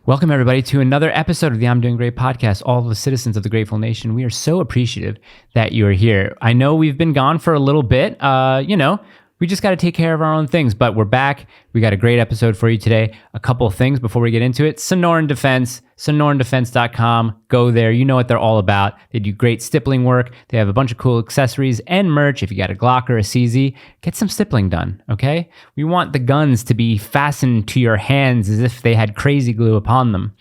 Welcome, everybody, to another episode of the I'm Doing Great podcast. All the citizens of the Grateful Nation, we are so appreciative that you are here. I know we've been gone for a little bit. We just got to take care of our own things, but we're back. We got a great episode for you today. A couple of things before we get into it. Sonoran Defense, sonorandefense.com. Go there. You know what they're all about. They do great stippling work. They have a bunch of cool accessories and merch. If you got a Glock or a CZ, get some stippling done, okay? We want the guns to be fastened to your hands as if they had crazy glue upon them.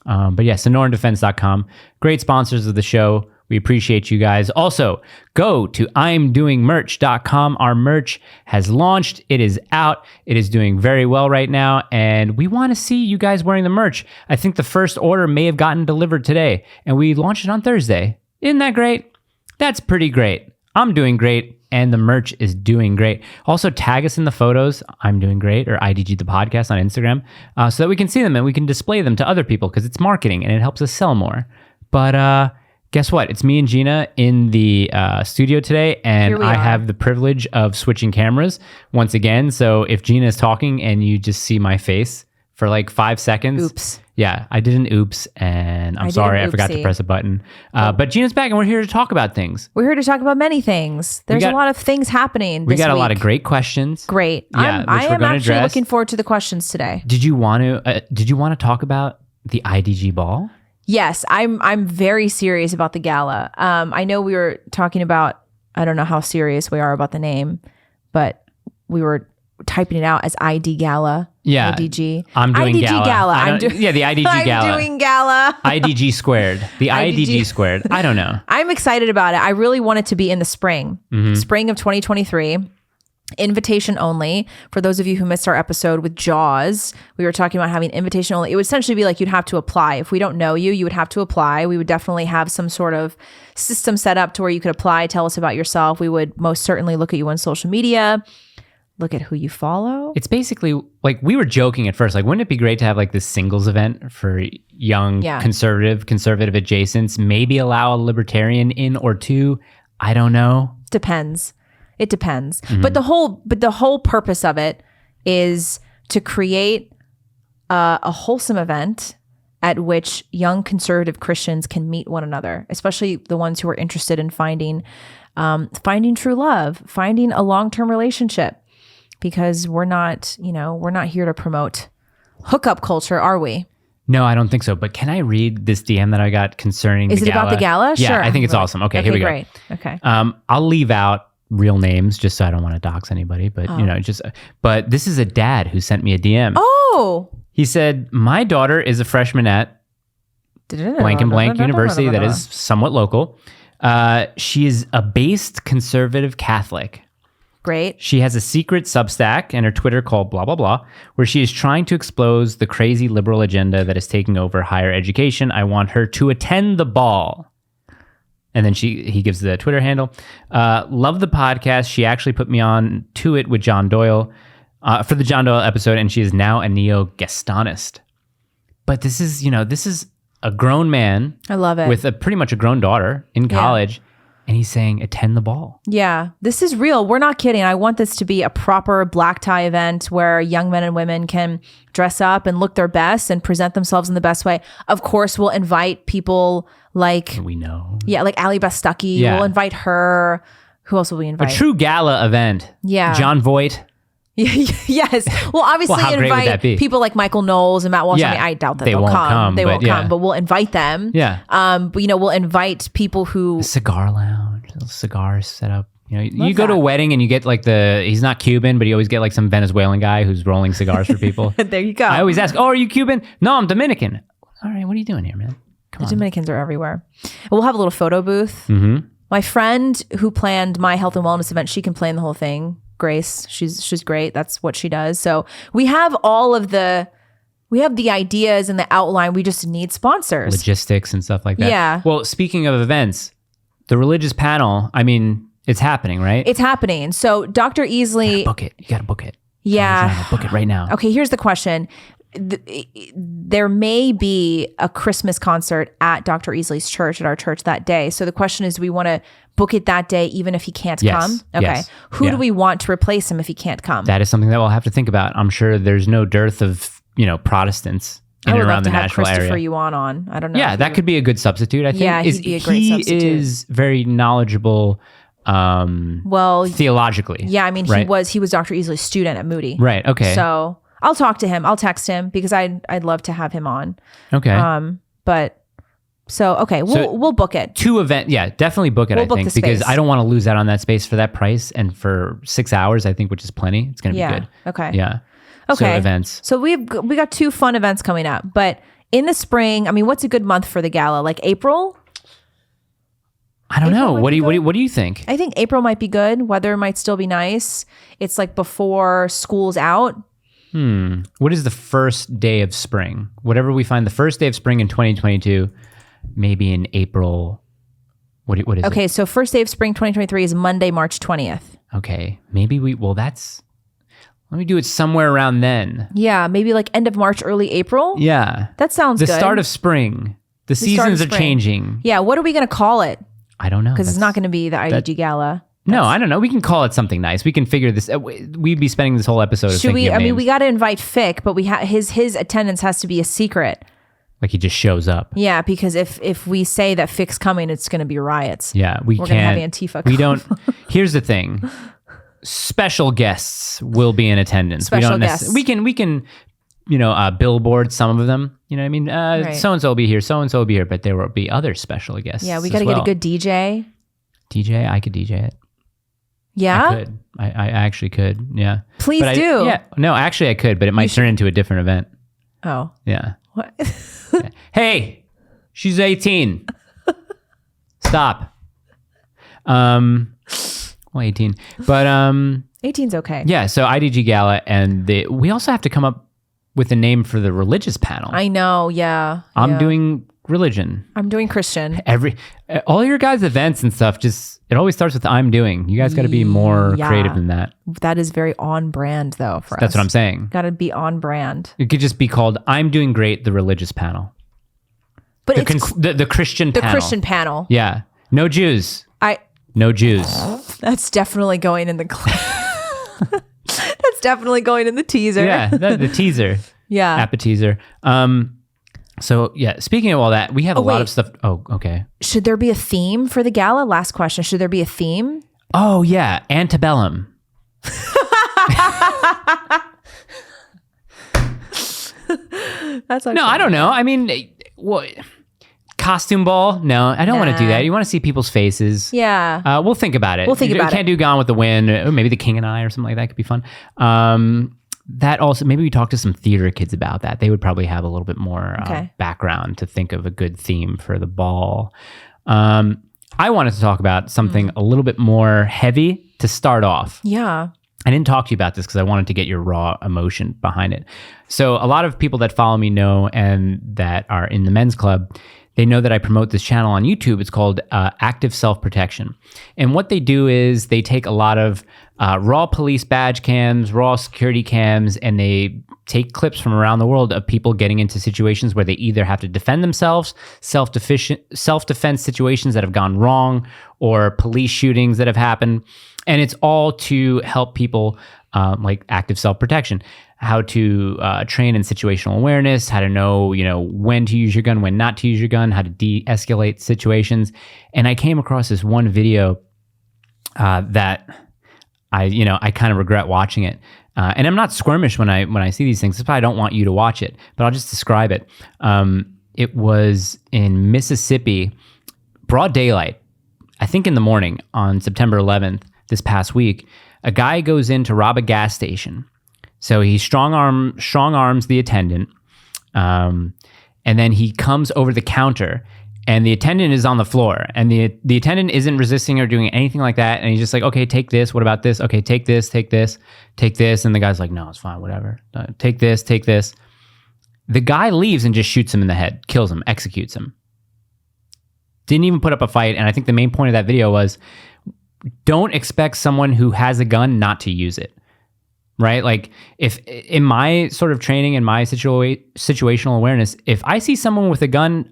But yeah, sonorandefense.com. Great sponsors of the show. We appreciate you guys. Also, go to imdoingmerch.com. Our merch has launched. It is out. It is doing very well right now, and we want to see you guys wearing the merch. I think the first order may have gotten delivered today, and we launched it on Thursday. Isn't that great? That's pretty great. I'm doing great, and the merch is doing great. Also, tag us in the photos, I'm Doing Great, or IDG the podcast on Instagram, so that we can see them and we can display them to other people, because it's marketing, and it helps us sell more. But, guess what? It's me and Gina in the studio today, and I have the privilege of switching cameras once again. So if Gina is talking and you just see my face for like 5 seconds. Oops. Yeah, I did an oops, and I'm sorry, I forgot to press a button. But Gina's back, and we're here to talk about things. We're here to talk about many things. There's a lot of things happening this week. We got a lot of great questions. Great. Yeah, I am actually looking forward to the questions today. Did you want to talk about the IDG ball? Yes, I'm very serious about the Gala. I know we were talking about, I don't know how serious we are about the name, but we were typing it out as ID Gala. Yeah. IDG. I'm doing IDG Gala. the IDG Gala. I'm doing Gala. IDG squared. The IDG squared. I don't know. I'm excited about it. I really want it to be in the spring. Spring of 2023. Invitation only. For those of you who missed our episode with Jaws, we were talking about having invitation only. It would essentially be like you'd have to apply. If we don't know you, you would have to apply. We would definitely have some sort of system set up to where you could apply, tell us about yourself. We would most certainly look at you on social media, look at who you follow. It's basically like, we were joking at first, like, wouldn't it be great to have like this singles event for young conservative adjacents, maybe allow a libertarian in or two? I don't know. Depends. It depends. But the whole purpose of it is to create a wholesome event at which young conservative Christians can meet one another, especially the ones who are interested in finding true love, finding a long-term relationship, because we're not here to promote hookup culture, are we? No, I don't think so. But can I read this DM that I got concerning the Gala? Is it about the Gala? Yeah, sure. I think it's awesome. Okay, here we go. Great. Okay. I'll leave out real names just so I don't want to dox anybody, but but this is a dad who sent me a DM. Oh. He said, "My daughter is a freshman at blank and blank university that is somewhat local. She is a based conservative Catholic. Great. She has a secret Substack and her Twitter called blah, blah, blah, where she is trying to expose the crazy liberal agenda that is taking over higher education. I want her to attend the ball." And then he gives the Twitter handle. Love the podcast. She actually put me on to it with John Doyle for the John Doyle episode, and she is now a neo-Gastonist. But this is a grown man. I love it. With pretty much a grown daughter in college. And he's saying, attend the ball. Yeah, this is real. We're not kidding. I want this to be a proper black tie event where young men and women can dress up and look their best and present themselves in the best way. Of course, we'll invite people like... We know. Yeah, like Ali Bastucky. Yeah. We'll invite her. Who else will we invite? A true gala event. Yeah. John Voight. Yes. Well, obviously invite people like Michael Knowles and Matt Walsh. I mean, I doubt that they'll come. They won't come, but we'll invite them. Yeah. But we'll invite people who... A cigar lounge, little cigars set up. You go to a wedding and you get like he's not Cuban, but you always get like some Venezuelan guy who's rolling cigars for people. There you go. I always ask, "Oh, are you Cuban?" "No, I'm Dominican." "All right, what are you doing here, man?" The Dominicans are everywhere. We'll have a little photo booth. My friend who planned my health and wellness event, she can plan the whole thing. Grace, she's great. That's what she does. So we have the ideas and the outline. We just need sponsors, logistics and stuff like that. Yeah. Well, speaking of events, the religious panel, I mean, it's happening, right? It's happening. So Dr. Easley, you gotta book it. Yeah. Book it right now. Okay. Here's the question. There may be a Christmas concert at Dr. Easley's church, at our church that day. So the question is, do we want to book it that day even if he can't come? Okay. Yes. Who do we want to replace him if he can't come? That is something that we'll have to think about. I'm sure there's no dearth of, Protestants in I would and love around to the have Nashville Christopher area. Yuan on. I don't know. Yeah, that could be a good substitute, I think. Yeah, he'd be a great substitute. He is very knowledgeable theologically. Yeah, I mean, right? he was Dr. Easley's student at Moody. Right, okay. So I'll talk to him. I'll text him because I'd love to have him on. Okay. But so okay, we'll book it. 2 event, yeah, definitely book it. We'll I book think the because space. I don't want to lose out on that space for that price and for 6 hours. I think, which is plenty. It's going to be good. Okay. Yeah. Okay. So events. So we got 2 fun events coming up, but in the spring, I mean, what's a good month for the gala? Like April? I don't know. might What be do you think? I think April might be good. Weather might still be nice. It's like before school's out. What is the first day of spring? Whatever we find the first day of spring in 2022, maybe in April. What is it? Okay, so first day of spring 2023 is Monday, March 20th. Okay, maybe let me do it somewhere around then. Yeah, maybe like end of March, early April. Yeah. That sounds the good. start of spring. The start of seasons are spring. changing. Yeah, what are we going to call it? I don't know. Because it's not going to be the IDG Gala. No, I don't know. We can call it something nice. We can figure this. We'd be spending this whole episode. Should we? I mean, names. we got to invite Fick, but his attendance has to be a secret. Like he just shows up. Yeah, because if we say that Fick's coming, it's going to be riots. Yeah, we're gonna have Antifa We come. don't. Here's the thing. Special guests will be in attendance. Special guests. We can billboard some of them. You know what I mean? Right. So and so will be here. So and so will be here. But there will be other special guests. Yeah, we got to get a good DJ. DJ. I could DJ it. Yeah, I could. I actually could. Yeah. Please do. Yeah. No, actually I could, but it might turn into a different event. Oh. Yeah. What? Yeah. Hey, she's 18. Stop. Well, 18. But 18's okay. yeah, so IDG Gala, and we also have to come up with a name for the religious panel. I know. Yeah. I'm doing religion. I'm doing Christian. All your guys' events and stuff, it always starts with I'm doing. You guys got to be more creative than that. That is very on brand though for us. That's what I'm saying. Got to be on brand. It could just be called I'm Doing Great, the religious panel. But The Christian panel. The Christian panel. Yeah. No Jews. No Jews. That's definitely going in the That's definitely going in the teaser. Yeah, the teaser. Yeah. Appetizer. So yeah, speaking of all that, we have a lot of stuff. Oh, okay. Should there be a theme for the gala? Last question. Should there be a theme? Oh yeah, antebellum. That's No, I don't know. I mean, what? Costume ball? No, I don't want to do that. You want to see people's faces. Yeah. We'll think about it. We'll think about it. Can't do Gone with the Wind. Or maybe The King and I or something like that could be fun. That also, maybe we talk to some theater kids about that. They would probably have a little bit more background to think of a good theme for the ball. I wanted to talk about something a little bit more heavy to start off. Yeah. I didn't talk to you about this because I wanted to get your raw emotion behind it. So a lot of people that follow me know, and that are in the men's club, they know that I promote this channel on YouTube. It's called Active Self-Protection. And what they do is they take a lot of raw police badge cams, raw security cams, and they take clips from around the world of people getting into situations where they either have to defend themselves, self-defense situations that have gone wrong, or police shootings that have happened. And it's all to help people like active self-protection, how to train in situational awareness, how to know, when to use your gun, when not to use your gun, how to de-escalate situations. And I came across this one video that I kind of regret watching it. And I'm not squirmish when I see these things. That's why I don't want you to watch it, but I'll just describe it. It was in Mississippi, broad daylight, I think in the morning on September 11th, this past week. A guy goes in to rob a gas station. So he strong arms the attendant, and then he comes over the counter, and the attendant is on the floor, and the attendant isn't resisting or doing anything like that, and he's just like, okay, take this. What about this? Okay, take this, take this, take this, and the guy's like, no, it's fine, whatever. Take this, take this. The guy leaves and just shoots him in the head, kills him, executes him. Didn't even put up a fight, and I think the main point of that video was, don't expect someone who has a gun not to use it, right? Like if in my sort of training and my situational awareness, if I see someone with a gun,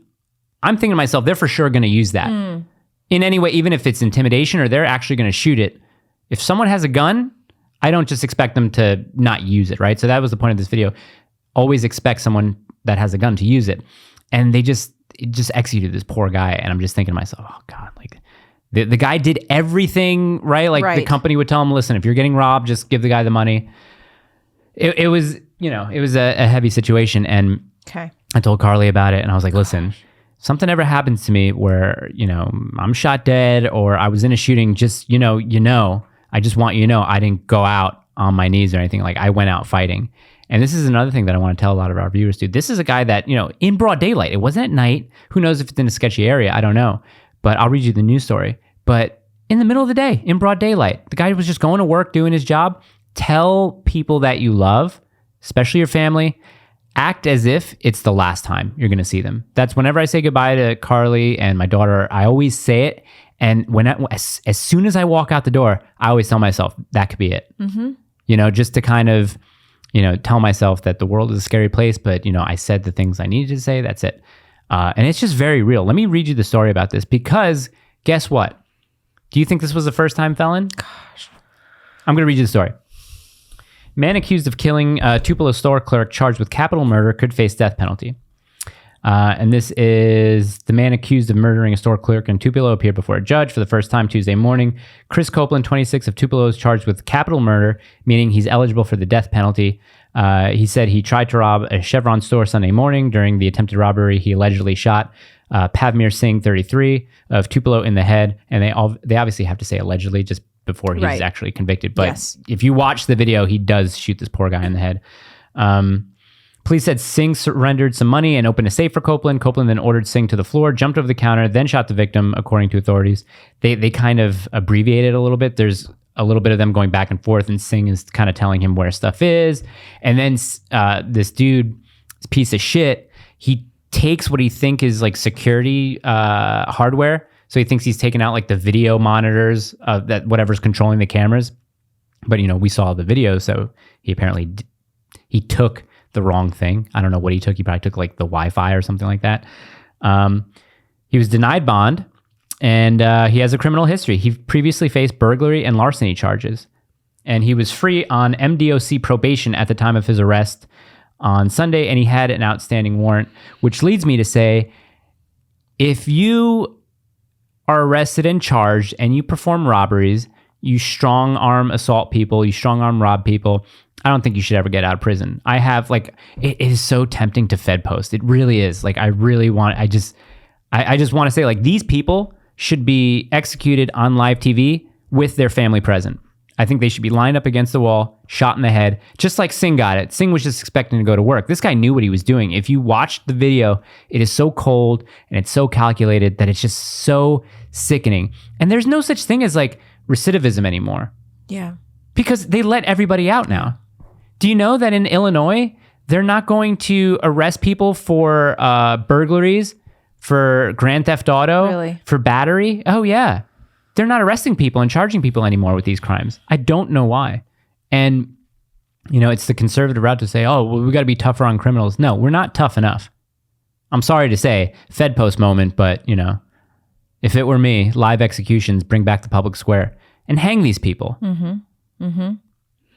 I'm thinking to myself, they're for sure going to use that in any way, even if it's intimidation or they're actually going to shoot it. If someone has a gun, I don't just expect them to not use it, right? So that was the point of this video. Always expect someone that has a gun to use it. And it just executed this poor guy. And I'm just thinking to myself, oh God, like the guy did everything right. Like the company would tell him, listen, if you're getting robbed, just give the guy the money. It was, it was a heavy situation. And I told Carly about it, and I was like, listen, something ever happens to me where, I'm shot dead or I was in a shooting, just, I just want you to know I didn't go out on my knees or anything. Like, I went out fighting. And this is another thing that I want to tell a lot of our viewers too. This is a guy that, in broad daylight, it wasn't at night. Who knows if it's in a sketchy area? I don't know. But I'll read you the news story. But in the middle of the day, in broad daylight, the guy was just going to work, doing his job. Tell people that you love, especially your family, act as if it's the last time you're going to see them. That's whenever I say goodbye to Carly and my daughter, I always say it. And as soon as I walk out the door, I always tell myself that could be it. Just to kind of, tell myself that the world is a scary place, but, I said the things I needed to say. That's it. And it's just very real. Let me read you the story about this, because guess what? Do you think this was a first-time felon? Gosh. I'm going to read you the story. Man accused of killing a Tupelo store clerk charged with capital murder could face death penalty. And this is the man accused of murdering a store clerk in Tupelo appeared before a judge for the first time Tuesday morning. Chris Copeland, 26, of Tupelo, is charged with capital murder, meaning he's eligible for the death penalty. He said he tried to rob a Chevron store Sunday morning. During the attempted robbery, he allegedly shot Pavmir Singh, 33, of Tupelo in the head. And they obviously have to say allegedly just before he's actually convicted. But if you watch the video, he does shoot this poor guy in the head. Police said Singh surrendered some money and opened a safe for Copeland. Copeland then ordered Singh to the floor, jumped over the counter, then shot the victim, according to authorities. They kind of abbreviated a little bit. There's a little bit of them going back and forth, and Singh is kind of telling him where stuff is. And then this dude, this piece of shit, he takes what he think is like security hardware. So he thinks he's taking out like the video monitors that whatever's controlling the cameras. But, we saw the video, so he apparently he took the wrong thing. I don't know what he took. He probably took like the Wi-Fi or something like that. He was denied bond, and he has a criminal history. He previously faced burglary and larceny charges, and he was free on MDOC probation at the time of his arrest on Sunday, and he had an outstanding warrant, which leads me to say, if you are arrested and charged and you perform robberies, you strong arm assault people, you strong arm rob people, I don't think you should ever get out of prison. I have it is so tempting to Fed post. It really is. I just want to say these people should be executed on live TV with their family present. I think they should be lined up against the wall, shot in the head, just like Singh got it. Singh was just expecting to go to work. This guy knew what he was doing. If you watch the video, it is so cold and it's so calculated that it's just so sickening. And there's no such thing as recidivism anymore. Yeah. Because they let everybody out now. Do you know that in Illinois, they're not going to arrest people for burglaries, for grand theft auto, for battery? Oh, yeah. They're not arresting people and charging people anymore with these crimes. I don't know why. And, it's the conservative route to say, oh, well, we got to be tougher on criminals. No, we're not tough enough. I'm sorry to say, Fed post moment, but, if it were me, live executions, bring back the public square and hang these people. Mm-hmm. Mm-hmm.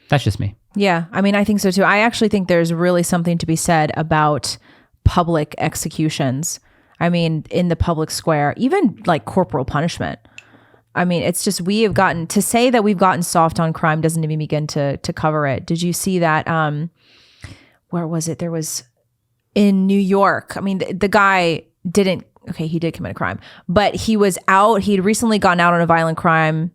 That's just me. Yeah, I think so too. I actually think there's really something to be said about public executions. In the public square, even corporal punishment. It's just we've gotten soft on crime doesn't even begin to cover it. Did you see that? Where was it? There was in New York. The guy didn't. Okay, he did commit a crime, but he was out. He'd recently gotten out on a violent crime.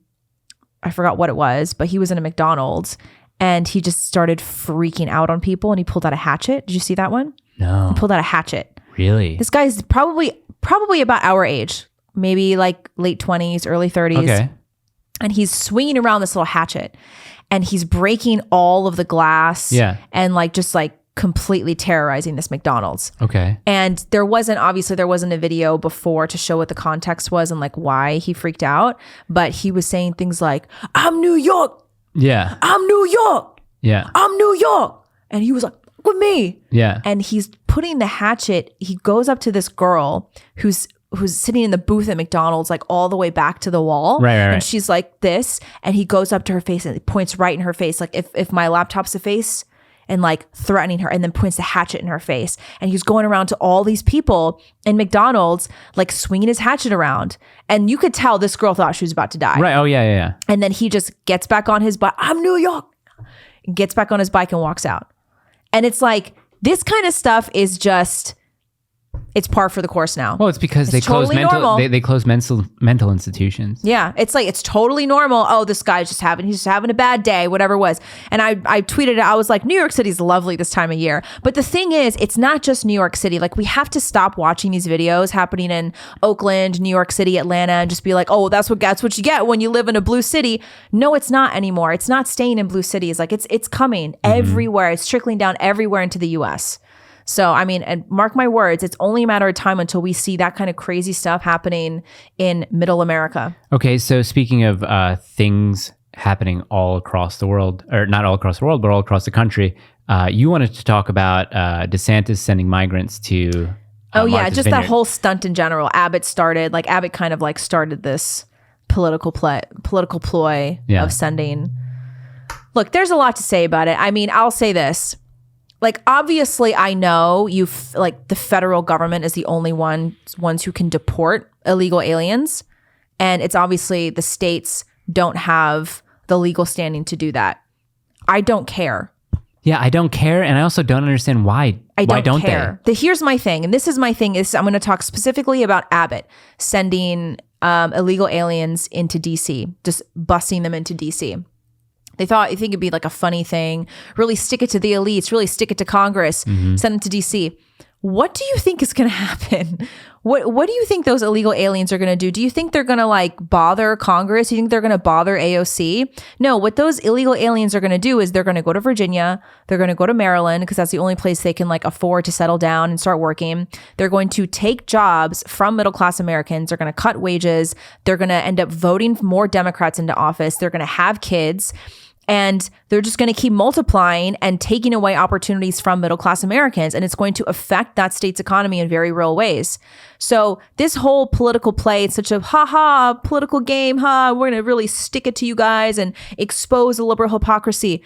I forgot what it was, but he was in a McDonald's. And he just started freaking out on people, and he pulled out a hatchet. Did you see that one? No. He pulled out a hatchet. Really? This guy's probably about our age, maybe late 20s, early 30s. Okay. And he's swinging around this little hatchet, and he's breaking all of the glass. Yeah. And just completely terrorizing this McDonald's. Okay. And there wasn't a video before to show what the context was and why he freaked out. But he was saying things like, "I'm New York. Yeah. I'm New York. Yeah. I'm New York." And he was like, "With me." Yeah. And he's putting the hatchet. He goes up to this girl who's sitting in the booth at McDonald's, all the way back to the wall. Right. And she's like this. And he goes up to her face and points right in her face. If my laptop's a face and like threatening her, and then points the hatchet in her face. And he was going around to all these people in McDonald's, like swinging his hatchet around. And you could tell this girl thought she was about to die. Right. Oh, yeah. And then he just gets back on his bike. I'm New York. Gets back on his bike and walks out. And it's like, this kind of stuff is just, it's par for the course now. Well, it's because they close mental institutions. Yeah, it's like, it's totally normal. Oh, this guy's just having a bad day, whatever it was. And I tweeted it. I was like, New York City's lovely this time of year. But the thing is, it's not just New York City. Like, we have to stop watching these videos happening in Oakland, New York City, Atlanta, and just be like, oh, that's what you get when you live in a blue city. No, it's not anymore. It's not staying in blue cities. Like, it's coming everywhere. It's trickling down everywhere into the US. So, I mean, and mark my words, it's only a matter of time until we see that kind of crazy stuff happening in middle America. Okay, so speaking of things happening all across the world, or not all across the world, but all across the country, you wanted to talk about DeSantis sending migrants to Martha's just Vineyard. that whole stunt in general. Abbott kind of like started this political ploy of sending. Look, there's a lot to say about it. I mean, I'll say this. Like, obviously, I know the federal government is the only ones who can deport illegal aliens. And it's obviously the states don't have the legal standing to do that. I don't care. Yeah, I don't care. And I also don't understand why. Why don't care. Here's my thing. And this is my thing is I'm going to talk specifically about Abbott sending illegal aliens into DC, just busing them into DC. I think it'd be like a funny thing. Really stick it to the elites. Really stick it to Congress. Send them to DC. What do you think is going to happen? What do you think those illegal aliens are going to do? Do you think they're going to like bother Congress? Do you think they're going to bother AOC? No, what those illegal aliens are going to do is they're going to go to Virginia. They're going to go to Maryland because that's the only place they can like afford to settle down and start working. They're going to take jobs from middle-class Americans. They're going to cut wages. They're going to end up voting more Democrats into office. They're going to have kids. And they're just going to keep multiplying and taking away opportunities from middle-class Americans. And it's going to affect that state's economy in very real ways. So this whole political play, it's such a political game. We're going to really stick it to you guys and expose the liberal hypocrisy.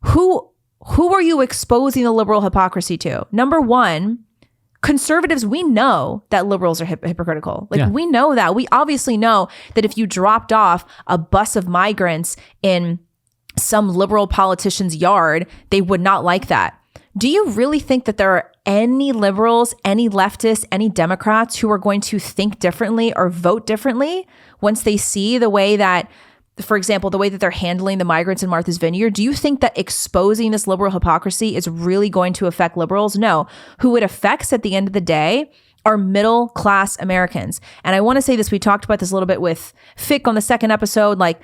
Who are you exposing the liberal hypocrisy to? Number one, conservatives, we know that liberals are hypocritical. We know that. We obviously know that if you dropped off a bus of migrants in some liberal politician's yard, they would not like that. Do you really think that there are any liberals, any leftists, any Democrats who are going to think differently or vote differently once they see the way that, for example, the way that they're handling the migrants in Martha's Vineyard? Do you think that exposing this liberal hypocrisy is really going to affect liberals? No. Who it affects at the end of the day are middle class Americans. And I want to say this, we talked about this a little bit with Fick on the second episode, like,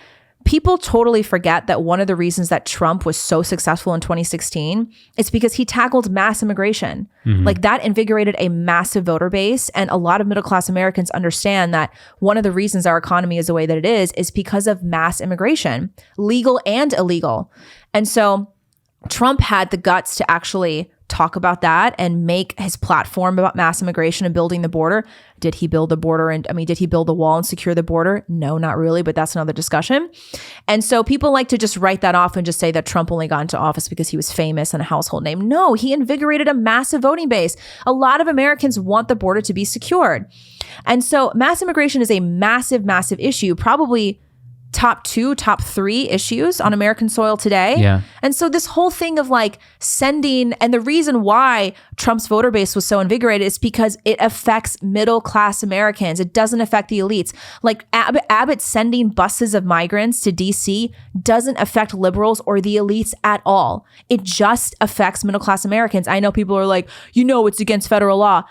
people totally forget that one of the reasons that Trump was so successful in 2016 is because he tackled mass immigration. Like, that invigorated a massive voter base. And a lot of middle-class Americans understand that one of the reasons our economy is the way that it is because of mass immigration, legal and illegal. And so Trump had the guts to actually talk about that and make his platform about mass immigration and building the border. Did he build the border? Did he build the wall and secure the border? No, not really, but that's another discussion. And so people like to just write that off and just say that Trump only got into office because he was famous and a household name. No, he invigorated a massive voting base. A lot of Americans want the border to be secured. And so mass immigration is a massive, massive issue, probably top 2, top 3 issues on American soil today. Yeah. And so this whole thing of like sending, and the reason why Trump's voter base was so invigorated is because it affects middle class Americans. It doesn't affect the elites. Like Abbott sending buses of migrants to DC doesn't affect liberals or the elites at all. It just affects middle class Americans. I know people are like, it's against federal law.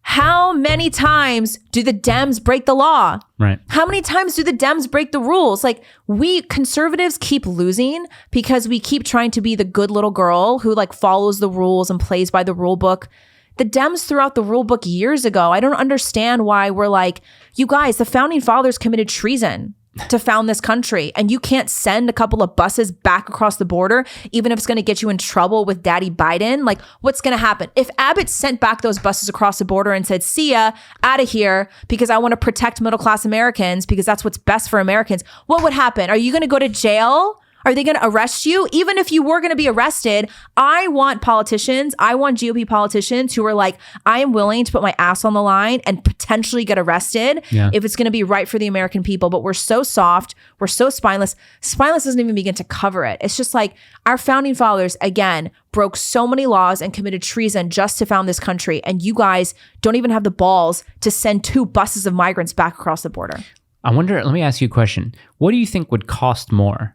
How many times do the Dems break the law? Right. How many times do the Dems break the rules? Like, we conservatives keep losing because we keep trying to be the good little girl who like follows the rules and plays by the rule book. The Dems threw out the rule book years ago. I don't understand why we're like, you guys, the founding fathers committed treason to found this country, and you can't send a couple of buses back across the border, even if it's going to get you in trouble with Daddy Biden. Like, what's going to happen? If Abbott sent back those buses across the border and said, see ya, out of here, because I want to protect middle-class Americans, because that's what's best for Americans, what would happen? Are you going to go to jail? Are they going to arrest you? Even if you were going to be arrested, I want GOP politicians who are like, I am willing to put my ass on the line and potentially get arrested if it's going to be right for the American people. But we're so soft. We're so spineless. Spineless doesn't even begin to cover it. It's just like our founding fathers, again, broke so many laws and committed treason just to found this country. And you guys don't even have the balls to send 2 buses of migrants back across the border. I wonder, let me ask you a question. What do you think would cost more?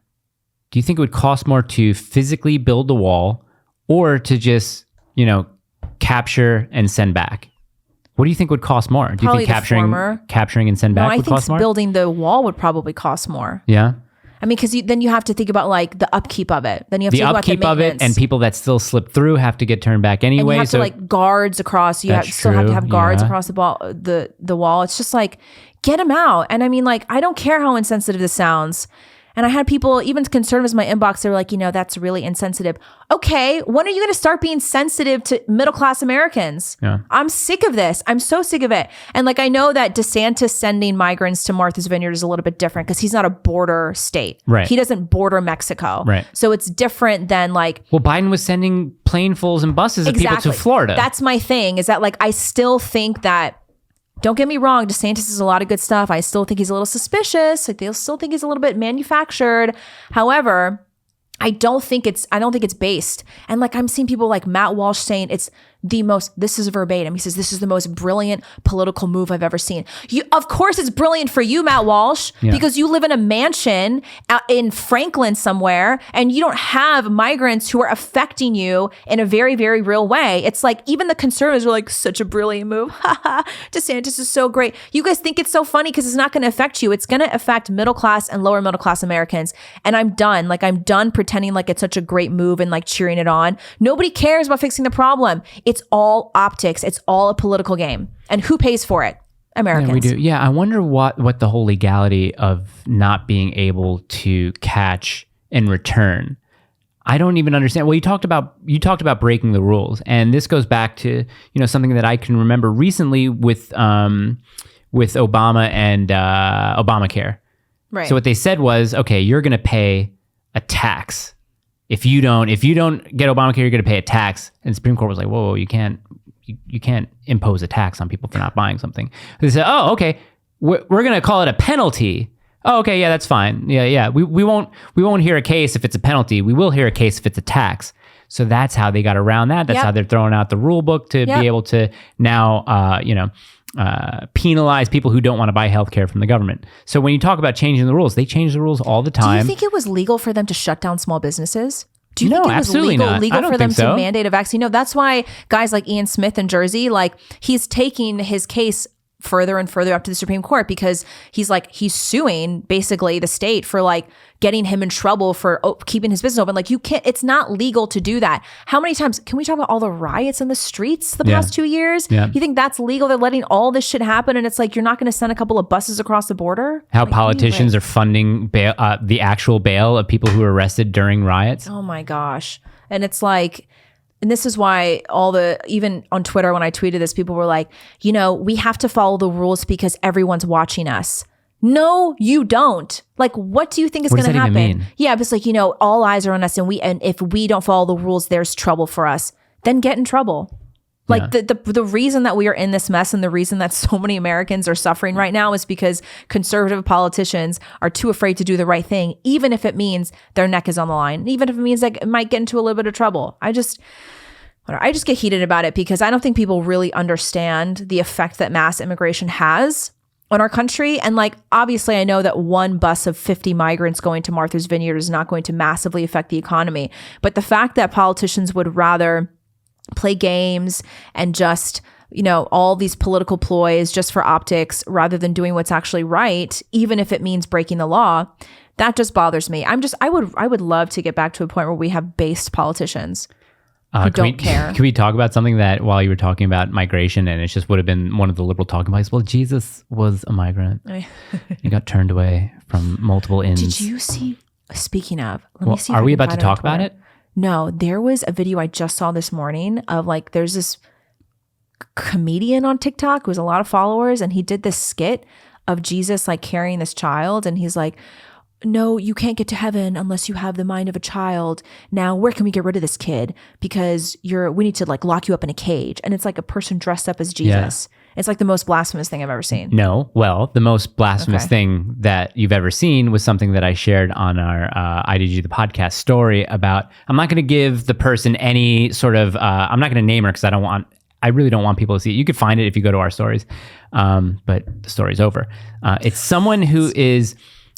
Do you think it would cost more to physically build the wall or to just, capture and send back? What do you think would cost more? Do Probably you think capturing and send back would cost more? I think building the wall would probably cost more. Yeah. I mean, because then you have to think about like the upkeep of it. Then you have to think about the of maintenance. it, and people that still slip through have to get turned back anyway. And you have to guards across. You still have to have guards across the wall. It's just like, get them out. And I mean, like, I don't care how insensitive this sounds. And I had people, even conservatives in my inbox, they were like, that's really insensitive. Okay, when are you going to start being sensitive to middle-class Americans? Yeah. I'm sick of this. I'm so sick of it. And like, I know that DeSantis sending migrants to Martha's Vineyard is a little bit different because he's not a border state. Right. He doesn't border Mexico. Right. So it's different than like... Well, Biden was sending planefuls and buses of people to Florida. That's my thing, is that like, I still think that, don't get me wrong, DeSantis is a lot of good stuff. I still think he's a little suspicious. I still think he's a little bit manufactured. However, I don't think it's based. And like, I'm seeing people like Matt Walsh saying this is verbatim. He says, this is the most brilliant political move I've ever seen. Of course it's brilliant for you, Matt Walsh, because you live in a mansion out in Franklin somewhere and you don't have migrants who are affecting you in a very, very real way. It's like, even the conservatives are like, such a brilliant move. DeSantis is so great. You guys think it's so funny because it's not going to affect you. It's going to affect middle class and lower middle class Americans. And I'm done. Like, I'm done pretending like it's such a great move and like cheering it on. Nobody cares about fixing the problem. It's all optics. It's all a political game. And who pays for it? Americans. Yeah, we do. Yeah, I wonder what the whole legality of not being able to catch and return. I don't even understand. Well, you talked about breaking the rules, and this goes back to something that I can remember recently with Obama and Obamacare. Right. So what they said was, okay, you're going to pay a tax. If you don't get Obamacare, you're going to pay a tax. And the Supreme Court was like, whoa, you can't impose a tax on people for not buying something. They said, oh, okay, we're going to call it a penalty. Oh, okay, yeah, that's fine. Yeah. We won't hear a case if it's a penalty. We will hear a case if it's a tax. So that's how they got around that. That's how they're throwing out the rule book to be able to now, penalize people who don't want to buy healthcare from the government. So when you talk about changing the rules, they change the rules all the time. Do you think it was legal for them to shut down small businesses? Do you think it was absolutely legal not. for them to mandate a vaccine? No, that's why guys like Ian Smith in Jersey, like, he's taking his case further and further up to the Supreme Court because he's suing basically the state for like getting him in trouble for keeping his business open. Like, you can't, it's not legal to do that. How many times can we talk about all the riots in the streets the past 2 years? Yeah. You think that's legal? They're letting all this shit happen, and it's like, you're not going to send a couple of buses across the border? How politicians are funding the actual bail of people who are arrested during riots. Oh my gosh. And it's like, and this is why even on Twitter, when I tweeted this, people were like, we have to follow the rules because everyone's watching us. No, you don't. Like, what do you think is going to happen? Even mean? Yeah, it's like, all eyes are on us, and if we don't follow the rules, there's trouble for us. Then get in trouble. Like, the reason that we are in this mess and the reason that so many Americans are suffering right now is because conservative politicians are too afraid to do the right thing, even if it means their neck is on the line, even if it means that it might get into a little bit of trouble. I just get heated about it because I don't think people really understand the effect that mass immigration has on our country. And like, obviously, I know that one bus of 50 migrants going to Martha's Vineyard is not going to massively affect the economy. But the fact that politicians would rather play games and just, all these political ploys just for optics rather than doing what's actually right, even if it means breaking the law, that just bothers me. I would love to get back to a point where we have based politicians who don't care. Can we talk about something that while you were talking about migration, and it just would have been one of the liberal talking points? Well, Jesus was a migrant. He got turned away from multiple inns. Did you see? Speaking of, let me see. Are we about to talk about it? No, there was a video I just saw this morning of like, there's this comedian on TikTok who has a lot of followers, and he did this skit of Jesus like carrying this child, and he's like, no, you can't get to heaven unless you have the mind of a child. Now, where can we get rid of this kid? Because we need to like lock you up in a cage. And it's like a person dressed up as Jesus. Yeah. It's like the most blasphemous thing I've ever seen. No. Well, the most blasphemous thing that you've ever seen was something that I shared on our IDG, the podcast story about, I'm not going to give the person any sort of, I'm not going to name her because I really don't want people to see it. You could find it if you go to our stories. But the story's over. It's someone who is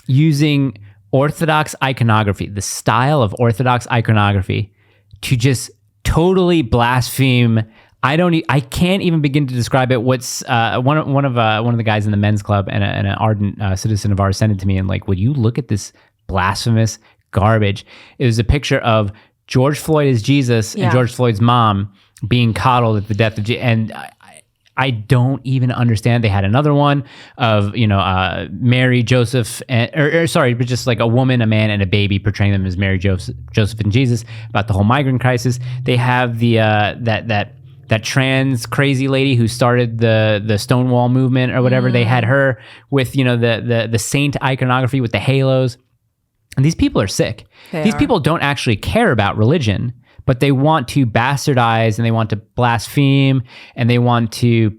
using Orthodox iconography, the style of Orthodox iconography, to just totally blaspheme. I can't even begin to describe it. What's one of the guys in the men's club and an ardent citizen of ours sent it to me and like, would you look at this blasphemous garbage? It was a picture of George Floyd as Jesus and George Floyd's mom being coddled at the death of Jesus. And I don't even understand. They had another one of, Mary, Joseph, but just like a woman, a man, and a baby, portraying them as Mary, Joseph, and Jesus, about the whole migrant crisis. They have the that trans crazy lady who started the Stonewall movement or whatever. They had her with, the saint iconography with the halos. And these people are sick. These people don't actually care about religion, but they want to bastardize and they want to blaspheme and they want to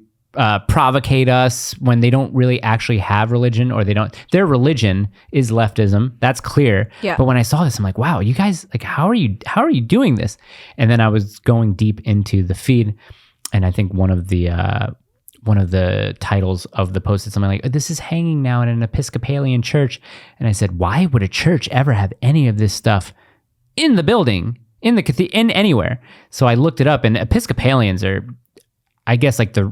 provocate us when they don't really actually have religion, or their religion is leftism. That's clear. Yeah. But when I saw this, I'm like, wow, you guys, like, how are you doing this? And then I was going deep into the feed, and I think one of the titles of the post is something like, this is hanging now in an Episcopalian church. And I said, why would a church ever have any of this stuff in the building, in anywhere? So I looked it up, and Episcopalians are, I guess, like they're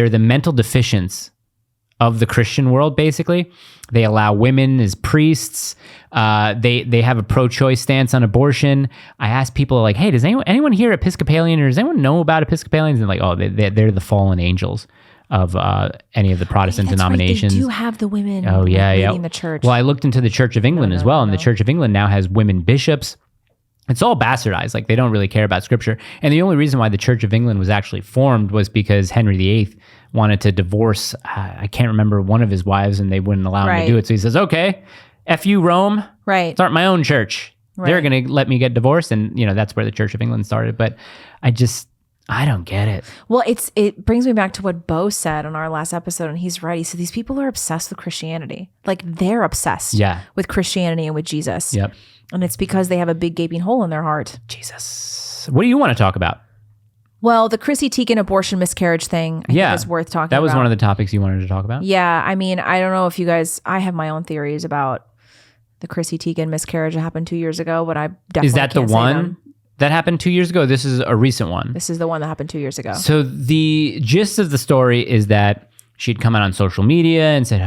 the mental deficients of the Christian world. Basically, they allow women as priests. They have a pro-choice stance on abortion. I asked people like, hey, does anyone here Episcopalian, or does anyone know about Episcopalians? And like, oh, they're the fallen angels of any of the Protestant denominations. Right. They do have the women. Oh yeah, leading the church. Well, I looked into the Church of England as well, and the Church of England now has women bishops. It's all bastardized. Like, they don't really care about scripture. And the only reason why the Church of England was actually formed was because Henry VIII wanted to divorce, I can't remember, one of his wives, and they wouldn't allow him to do it. So he says, okay, F you, Rome. Right. Start my own church. Right. They're going to let me get divorced. And, that's where the Church of England started. But I don't get it. Well, it brings me back to what Bo said on our last episode, and he's right. He said these people are obsessed with Christianity. Like, they're obsessed with Christianity and with Jesus. Yep. And it's because they have a big gaping hole in their heart. Jesus. What do you want to talk about? Well, the Chrissy Teigen abortion miscarriage thing, I think is worth talking about. That was one of the topics you wanted to talk about? Yeah. I mean, I don't know if you guys, I have my own theories about the Chrissy Teigen miscarriage that happened 2 years ago, but I definitely Is that the one that happened 2 years ago? This is a recent one. This is the one that happened 2 years ago. So the gist of the story is that she'd come out on social media and said,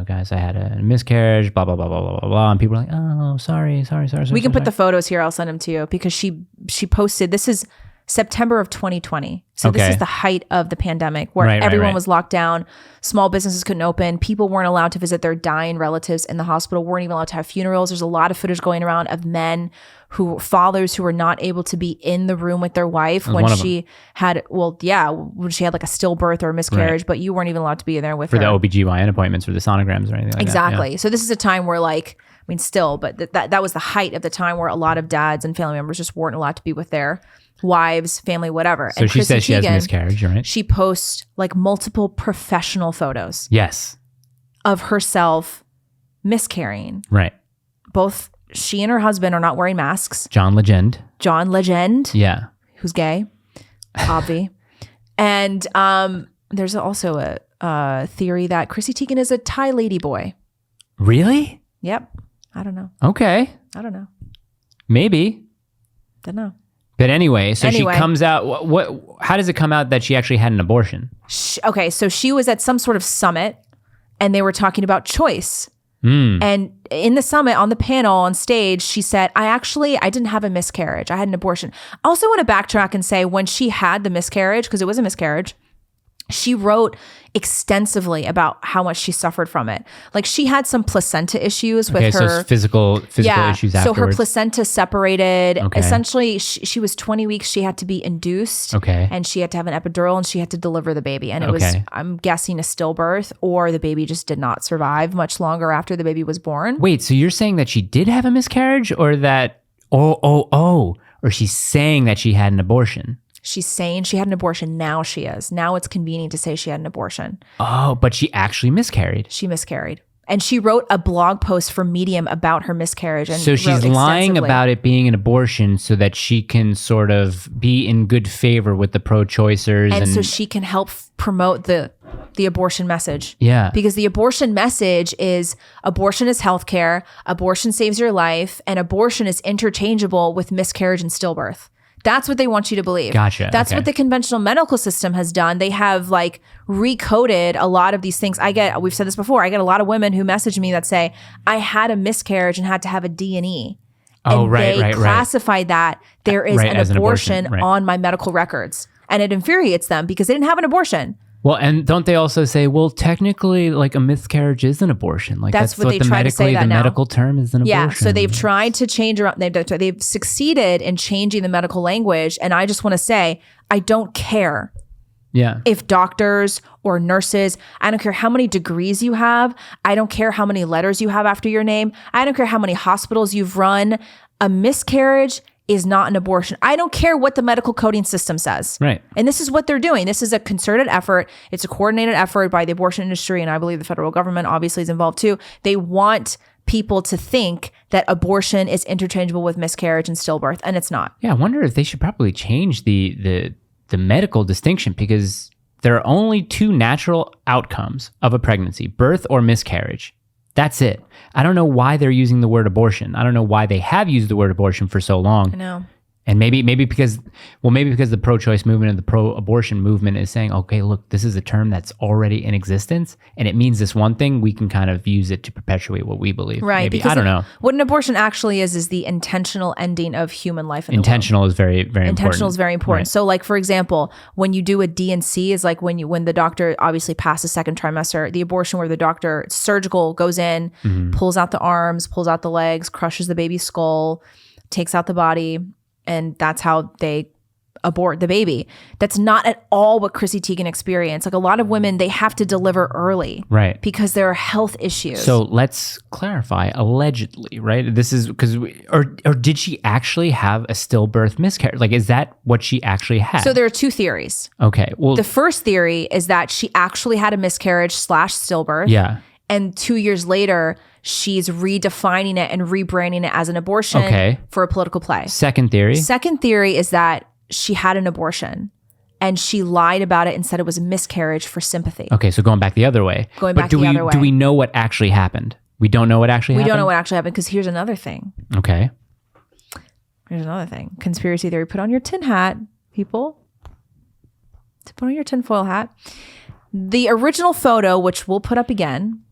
guys, I had a miscarriage, blah, blah, blah, blah, blah, blah. And people were like, oh, sorry. We can put the photos here. I'll send them to you, because she posted, this is September of 2020. So this is the height of the pandemic, where everyone was locked down. Small businesses couldn't open. People weren't allowed to visit their dying relatives in the hospital, weren't even allowed to have funerals. There's a lot of footage going around of fathers who were not able to be in the room with their wife when she had, when she had like a stillbirth or a miscarriage, but you weren't even allowed to be in there with her. For the OBGYN appointments or the sonograms or anything like exactly. that. Yeah. So this is a time where but that was the height of the time where a lot of dads and family members just weren't allowed to be with their wives, family, whatever. So she says she has a miscarriage, right? She posts like multiple professional photos. Yes. Of herself miscarrying. Right. Both she and her husband are not wearing masks. John Legend. Yeah. Who's gay. Obvi. And there's also a theory that Chrissy Teigen is a Thai lady boy. Really? Yep. I don't know. Okay. I don't know. Maybe. Don't know. But anyway, she comes out. How does it come out that she actually had an abortion? So she was at some sort of summit, and they were talking about choice. And in the summit, on the panel, on stage, she said, I didn't have a miscarriage. I had an abortion. I also want to backtrack and say, when she had the miscarriage, because it was a miscarriage, She wrote extensively about how much she suffered from it. Like she had some placenta issues with her so physical issues afterwards. So her placenta separated. Okay. Essentially, she was 20 weeks. She had to be induced. Okay. And she had to have an epidural and she had to deliver the baby. And it was, I'm guessing, a stillbirth, or the baby just did not survive much longer after the baby was born. Wait, so you're saying that she did have a miscarriage, or that, or she's saying that she had an abortion? She's saying she had an abortion. Now she is. Now it's convenient to say she had an abortion. Oh, but she actually miscarried. She miscarried. And she wrote a blog post for Medium about her miscarriage. And so she's lying about it being an abortion so that she can sort of be in good favor with the pro-choicers. And so she can help promote the abortion message. Yeah. Because the abortion message is abortion is healthcare, abortion saves your life, and abortion is interchangeable with miscarriage and stillbirth. That's what they want you to believe. Gotcha. That's what the conventional medical system has done. They have like recoded a lot of these things. We've said this before, I get a lot of women who message me that say, I had a miscarriage and had to have a D&E. And they classified that there is an abortion on my medical records. And it infuriates them because they didn't have an abortion. Well, and don't they also say, well, technically, like a miscarriage is an abortion? Like that's what they try to say. The medical term is an abortion. Yeah, so they've tried to change around. They've succeeded in changing the medical language, and I just want to say, I don't care. Yeah. If doctors or nurses, I don't care how many degrees you have. I don't care how many letters you have after your name. I don't care how many hospitals you've run. A miscarriage is not an abortion. I don't care what the medical coding system says. Right. And this is what they're doing. This is a concerted effort. It's a coordinated effort by the abortion industry, and I believe the federal government obviously is involved too. They want people to think that abortion is interchangeable with miscarriage and stillbirth, and it's not. Yeah, I wonder if they should probably change the medical distinction, because there are only two natural outcomes of a pregnancy: birth or miscarriage. That's it. I don't know why they're using the word abortion. I don't know why they have used the word abortion for so long. I know. And maybe because the pro-choice movement and the pro-abortion movement is saying, okay, look, this is a term that's already in existence and it means this one thing. We can kind of use it to perpetuate what we believe. Right. Maybe. I don't know. What an abortion actually is the intentional ending of human life in Intentional the womb. is very, very important. Intentional is very important. Right. So like, for example, when you do a D&C is like when the doctor obviously passes second trimester, the abortion where the doctor surgical goes in, pulls out the arms, pulls out the legs, crushes the baby's skull, takes out the body. And that's how they abort the baby. That's not at all what Chrissy Teigen experienced. Like a lot of women, they have to deliver early. Right. Because there are health issues. So let's clarify, allegedly, right? This is because, or did she actually have a stillbirth miscarriage? Like, is that what she actually had? So there are two theories. Okay. Well, the first theory is that she actually had a miscarriage / stillbirth. Yeah. And 2 years later, she's redefining it and rebranding it as an abortion for a political play. Second theory is that she had an abortion and she lied about it and said it was a miscarriage for sympathy. Okay, so going back the other way. Do we know what actually happened? We don't know what actually happened? We don't know what actually happened because here's another thing. Okay. Here's another thing. Conspiracy theory. Put on your tin hat, people. Put on your tinfoil hat. The original photo, which we'll put up again,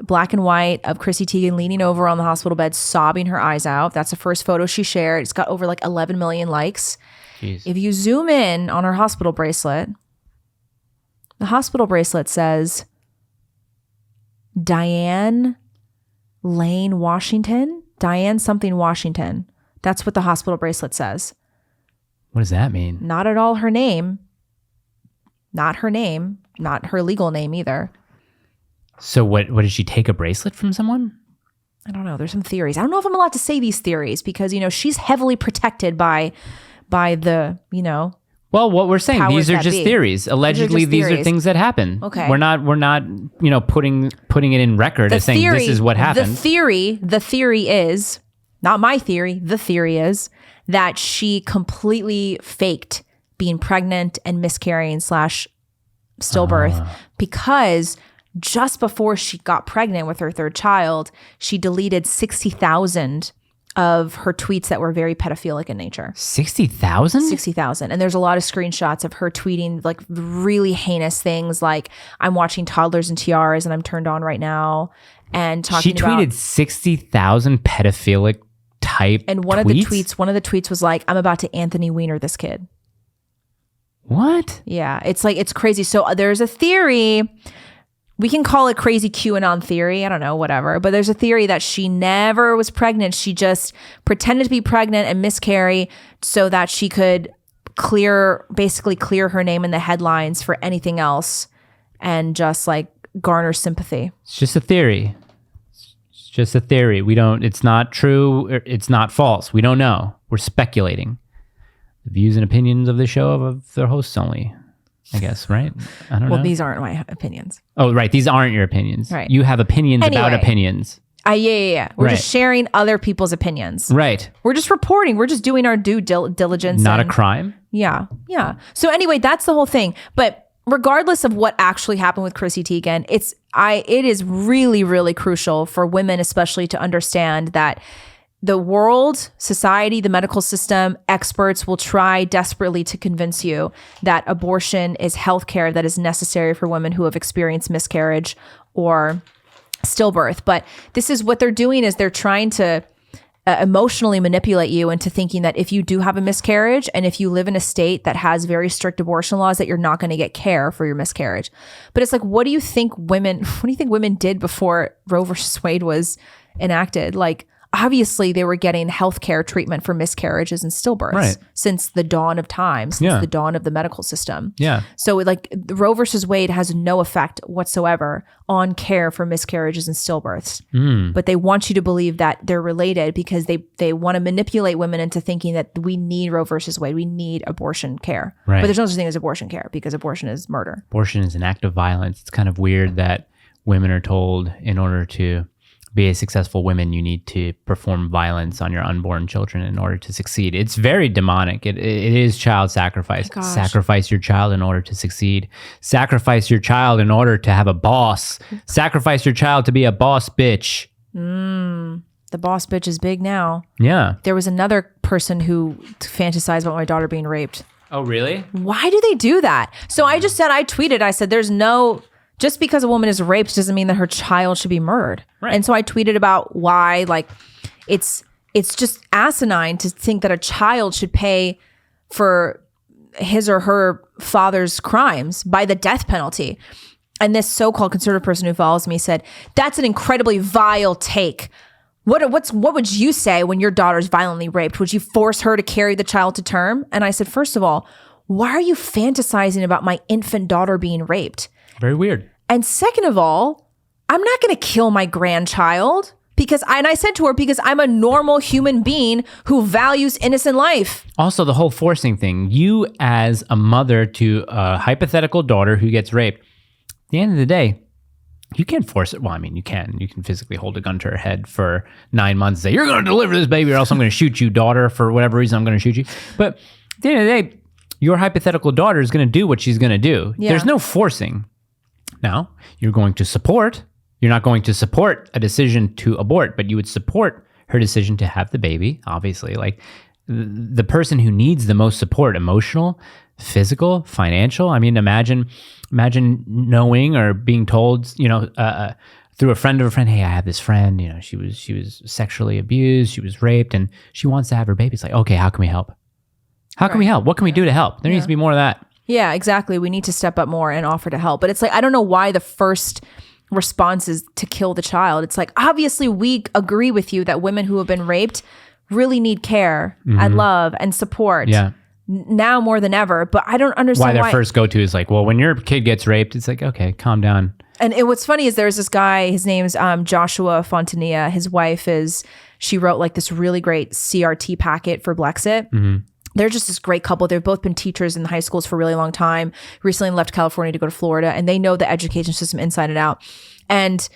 black and white, of Chrissy Teigen leaning over on the hospital bed, sobbing her eyes out. That's the first photo she shared. It's got over like 11 million likes. Jeez. If you zoom in on her hospital bracelet, the hospital bracelet says Diane Lane Washington. Diane something Washington. That's what the hospital bracelet says. What does that mean? Not at all her name. Not her name. Not her legal name either. So what did she take a bracelet from someone? I don't know. There's some theories. I don't know if I'm allowed to say these theories because, she's heavily protected by the, Well, what we're saying, these are just theories. Allegedly, these are things that happen. Okay. We're not, putting it in record as saying this is what happened. The theory is, not my theory, the theory is that she completely faked being pregnant and miscarrying / stillbirth because just before she got pregnant with her third child, she deleted 60,000 of her tweets that were very pedophilic in nature. 60,000? 60,000. And there's a lot of screenshots of her tweeting like really heinous things like, I'm watching Toddlers and Tiaras and I'm turned on right now. And talking about... She tweeted 60,000 pedophilic type And one of the tweets was like, I'm about to Anthony Weiner this kid. What? Yeah, it's crazy. So there's a theory, we can call it crazy QAnon theory, I don't know, whatever, but there's a theory that she never was pregnant. She just pretended to be pregnant and miscarry so that she could basically clear her name in the headlines for anything else and just like garner sympathy. It's just a theory. It's just a theory. It's not true. It's not false. We don't know. We're speculating. The views and opinions of the show of their hosts only, I guess, right? I don't know. Well, these aren't my opinions. Oh, right. These aren't your opinions. Right. You have opinions about opinions. Yeah. We're Right. just sharing other people's opinions. Right. We're just reporting. We're just doing our due diligence. Not a crime. Yeah. So anyway, that's the whole thing. But regardless of what actually happened with Chrissy Teigen, it is really, really crucial for women especially to understand that the world, society, the medical system, experts will try desperately to convince you that abortion is healthcare that is necessary for women who have experienced miscarriage or stillbirth. But this is what they're doing, is they're trying to emotionally manipulate you into thinking that if you do have a miscarriage and if you live in a state that has very strict abortion laws, that you're not going to get care for your miscarriage. But it's like, what do you think women did before Roe versus Wade was enacted? Like, obviously they were getting healthcare treatment for miscarriages and stillbirths since the dawn of time, since the dawn of the medical system. Yeah. So like Roe versus Wade has no effect whatsoever on care for miscarriages and stillbirths. But they want you to believe that they're related because they want to manipulate women into thinking that we need Roe versus Wade. We need abortion care. Right. But there's no such thing as abortion care because abortion is murder. Abortion is an act of violence. It's kind of weird that women are told in order to be a successful woman, you need to perform violence on your unborn children in order to succeed. It's very demonic. It is child sacrifice. Oh Sacrifice your child in order to succeed. Sacrifice your child in order to have a boss. Sacrifice your child to be a boss bitch. The boss bitch is big now. Yeah. There was another person who fantasized about my daughter being raped. Oh, really? Why do they do that? So I tweeted, just because a woman is raped doesn't mean that her child should be murdered. Right. And so I tweeted about why, like, it's just asinine to think that a child should pay for his or her father's crimes by the death penalty. And this so-called conservative person who follows me said, that's an incredibly vile take. What would you say when your daughter's violently raped? Would you force her to carry the child to term? And I said, first of all, why are you fantasizing about my infant daughter being raped? Very weird. And second of all, I'm not going to kill my grandchild because I said to her, because I'm a normal human being who values innocent life. Also, the whole forcing thing. You as a mother to a hypothetical daughter who gets raped, at the end of the day, you can't force it. Well, I mean, you can. You can physically hold a gun to her head for 9 months and say, you're going to deliver this baby or else I'm going to shoot you, daughter. For whatever reason, I'm going to shoot you. But at the end of the day, your hypothetical daughter is going to do what she's going to do. Yeah. There's no forcing. Now, you're not going to support a decision to abort, but you would support her decision to have the baby, obviously. Like, the person who needs the most support, emotional, physical, financial. I mean, imagine knowing or being told, through a friend of a friend, hey, I have this friend, she was sexually abused, she was raped, and she wants to have her baby. It's like, okay, how can we help? How can we help? What can we do to help? There needs to be more of that. Yeah, exactly. We need to step up more and offer to help. But it's like, I don't know why the first response is to kill the child. It's like, obviously we agree with you that women who have been raped really need care and love and support. Yeah. Now more than ever. But I don't understand why their first go-to is like, well, when your kid gets raped, it's like, okay, calm down. And what's funny is there's this guy, his name's Joshua Fontanilla. His wife she wrote like this really great CRT packet for Blexit. They're just this great couple. They've both been teachers in the high schools for a really long time, recently left California to go to Florida, and they know the education system inside and out. And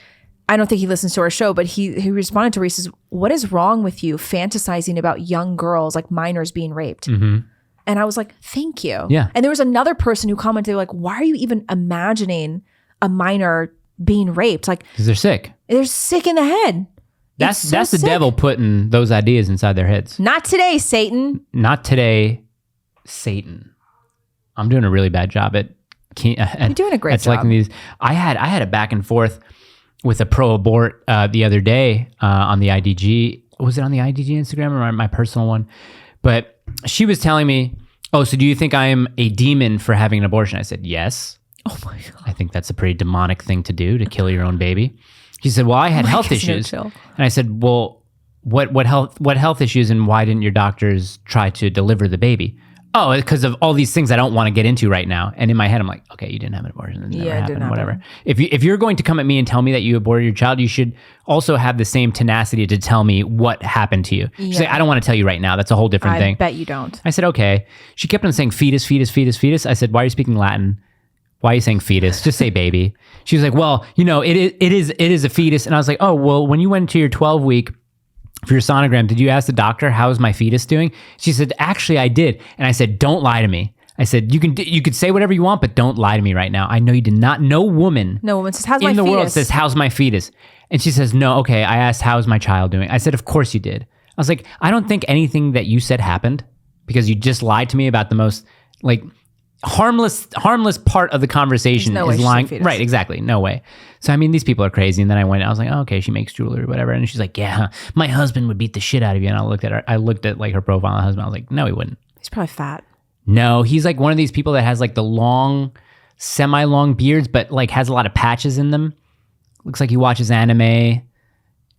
I don't think he listens to our show, but he responded to Reese, what is wrong with you fantasizing about young girls, like minors being raped? And I was like, thank you. Yeah. And there was another person who commented like, why are you even imagining a minor being raped? Like, because they're sick. They're sick in the head. That's the devil putting those ideas inside their heads. Not today, Satan. Not today, Satan. I'm doing a really bad job at You're doing a great job. Liking these. I had a back and forth with a pro-abort the other day on the IDG. Was it on the IDG Instagram or my personal one? But she was telling me, Oh, so do you think I am a demon for having an abortion? I said, yes. Oh my God. I think that's a pretty demonic thing to do, to kill your own baby. She said, well, I had health issues. No chill. And I said, well, what health issues, and why didn't your doctors try to deliver the baby? Oh, because of all these things I don't want to get into right now. And in my head, I'm like, okay, you didn't have an abortion. It never happened, whatever. If you're going to come at me and tell me that you aborted your child, you should also have the same tenacity to tell me what happened to you. She's like, I don't want to tell you right now. That's a whole different thing. I bet you don't. I said, okay. She kept on saying fetus, fetus, fetus, fetus. I said, why are you speaking Latin? Why are you saying fetus? Just say baby. She was like, well, it is a fetus. And I was like, oh, well, when you went to your 12-week for your sonogram, did you ask the doctor, how's my fetus doing? She said, actually, I did. And I said, don't lie to me. I said, you could say whatever you want, but don't lie to me right now. I know you did not. No woman says, how's my fetus? In the world says, how's my fetus? And she says, no, okay, I asked, how's my child doing? I said, of course you did. I was like, I don't think anything that you said happened, because you just lied to me about the most, like, harmless part of the conversation is lying. Right, exactly. No way. So, I mean, these people are crazy. And then I was like, oh, okay, she makes jewelry or whatever. And she's like, yeah, my husband would beat the shit out of you. And I looked at like her profile on her husband. I was like, no, he wouldn't. He's probably fat. No, he's like one of these people that has like the long, semi-long beards, but like has a lot of patches in them. Looks like he watches anime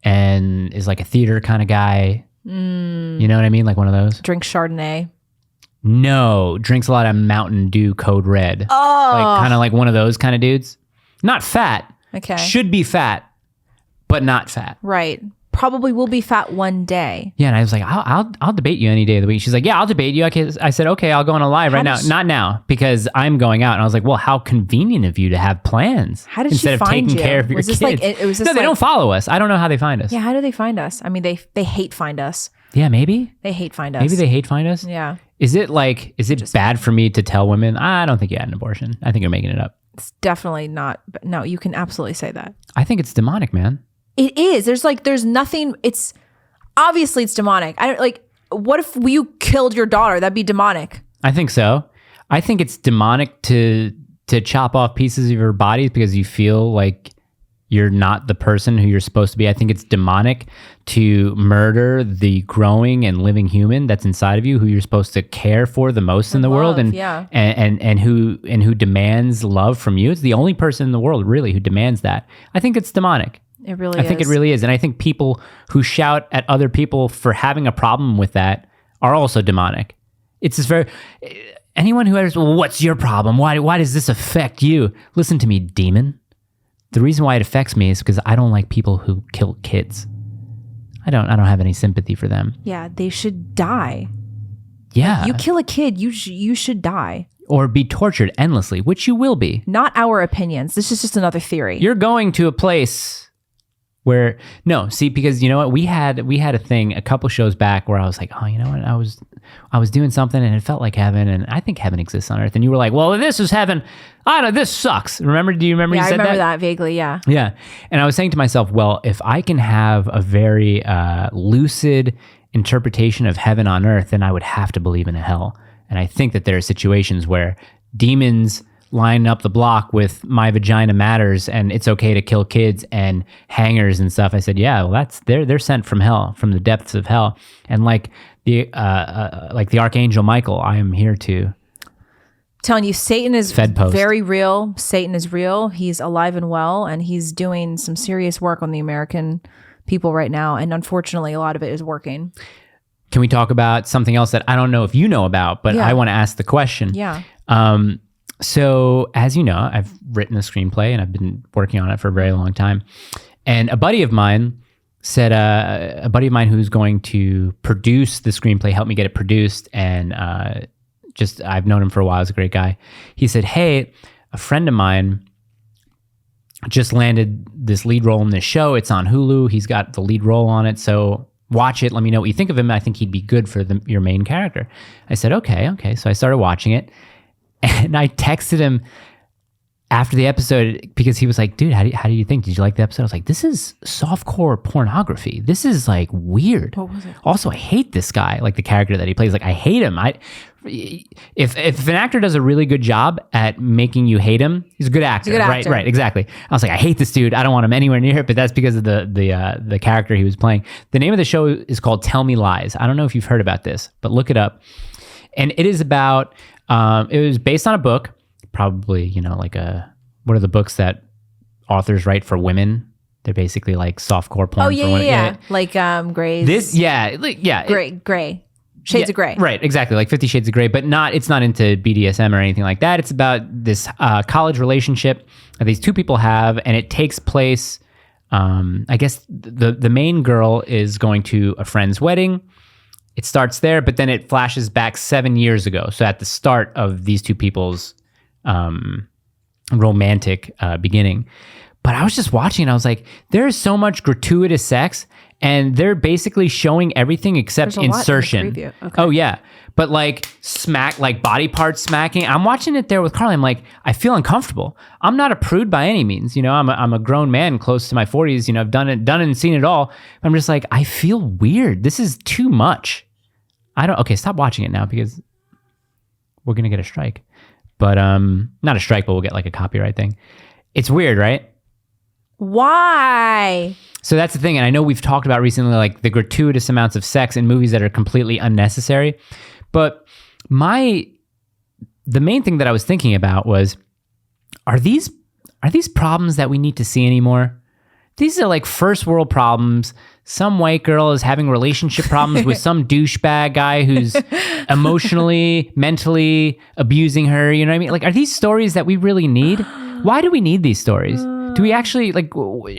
and is like a theater kind of guy. You know what I mean? Like one of those. Drinks Chardonnay. No, drinks a lot of Mountain Dew Code Red. Oh. Like kind of like one of those kind of dudes. Not fat. Okay. Should be fat, but not fat. Right. Probably will be fat one day. Yeah, and I was like, I'll debate you any day of the week. She's like, yeah, I'll debate you. I said, okay, I'll go on a live right now. Not now, because I'm going out. And I was like, well, how convenient of you to have plans. How did instead she of find taking you? care of your was this kids. Like, it was this no, they don't follow us. I don't know how they find us. Yeah, how do they find us? I mean, they hate find us. Yeah, maybe. They hate find us. Maybe they hate find us? Yeah. Is it bad for me to tell women, I don't think you had an abortion? I think you're making it up. It's definitely not. No, you can absolutely say that. I think it's demonic, man. It is. There's nothing. It's obviously it's demonic. What if you killed your daughter? That'd be demonic. I think so. I think it's demonic to chop off pieces of your body because you feel like you're not the person who you're supposed to be. I think it's demonic to murder the growing and living human that's inside of you, who you're supposed to care for the most in the world, and who demands love from you. It's the only person in the world really who demands that. I think it's demonic. It really is. I think it really is. And I think people who shout at other people for having a problem with that are also demonic. It's just anyone who has, well, what's your problem? Why does this affect you? Listen to me, demon. The reason why it affects me is because I don't like people who kill kids. I don't have any sympathy for them. Yeah, they should die. Yeah. Like, you kill a kid, you should die. Or be tortured endlessly, which you will be. Not our opinions. This is just another theory. You're going to a place where, because you know what? We had a thing a couple shows back where I was like, oh, you know what? I was doing something and it felt like heaven, and I think heaven exists on earth. And you were like, well, if this is heaven, I don't know, this sucks. Do you remember you said that? Yeah, I remember that vaguely, yeah. Yeah. And I was saying to myself, well, if I can have a very lucid interpretation of heaven on earth, then I would have to believe in a hell. And I think that there are situations where demons line up the block with my vagina matters and it's okay to kill kids and hangers and stuff. I said, yeah, well, they're sent from hell, from the depths of hell. And like the Archangel Michael, I am here to telling you, Satan is Fed-post. Very real. Satan is real. He's alive and well, and he's doing some serious work on the American people right now. And unfortunately, a lot of it is working. Can we talk about something else that I don't know if you know about, but I want to ask the question? Yeah. So as you know, I've written a screenplay and I've been working on it for a very long time. And a buddy of mine said, a buddy of mine who's going to produce the screenplay, help me get it produced. And I've known him for a while. He's a great guy. He said, hey, a friend of mine just landed this lead role in this show. It's on Hulu. He's got the lead role on it. So watch it. Let me know what you think of him. I think he'd be good for your main character. I said, okay. So I started watching it. And I texted him after the episode because he was like, dude, how do you think? Did you like the episode? I was like, this is softcore pornography. This is like weird. What was it? Also, I hate this guy, like the character that he plays. Like, I hate him. If an actor does a really good job at making you hate him, he's a good actor. He's a good actor. Right, exactly. I was like, I hate this dude. I don't want him anywhere near it, but that's because of the character he was playing. The name of the show is called Tell Me Lies. I don't know if you've heard about this, but look it up. And it is about, it was based on a book, probably, what are the books that authors write for women? They're basically like softcore porn. Oh, yeah. Like Grey's. Grey. Shades of Grey. Right, exactly. Like 50 Shades of Grey, but it's not into BDSM or anything like that. It's about this college relationship that these two people have, and it takes place, I guess the main girl is going to a friend's wedding. It starts there, but then it flashes back 7 years ago. So at the start of these two people's romantic beginning. But I was just watching and I was like, there is so much gratuitous sex and they're basically showing everything except insertion. Okay. Oh yeah. But like body parts smacking. I'm watching it there with Carly. I'm like, I feel uncomfortable. I'm not a prude by any means. I'm a grown man close to my 40s. I've done and seen it all. I'm just like, I feel weird. This is too much. Okay, stop watching it now because we're going to get a strike. But not a strike, but we'll get like a copyright thing. It's weird, right? Why? So that's the thing. And I know we've talked about recently, like the gratuitous amounts of sex in movies that are completely unnecessary. But the main thing that I was thinking about was, are these problems that we need to see anymore? These are like first world problems. Some white girl is having relationship problems with some douchebag guy who's emotionally, mentally abusing her. You know what I mean? Like, are these stories that we really need? Why do we need these stories? Do we actually,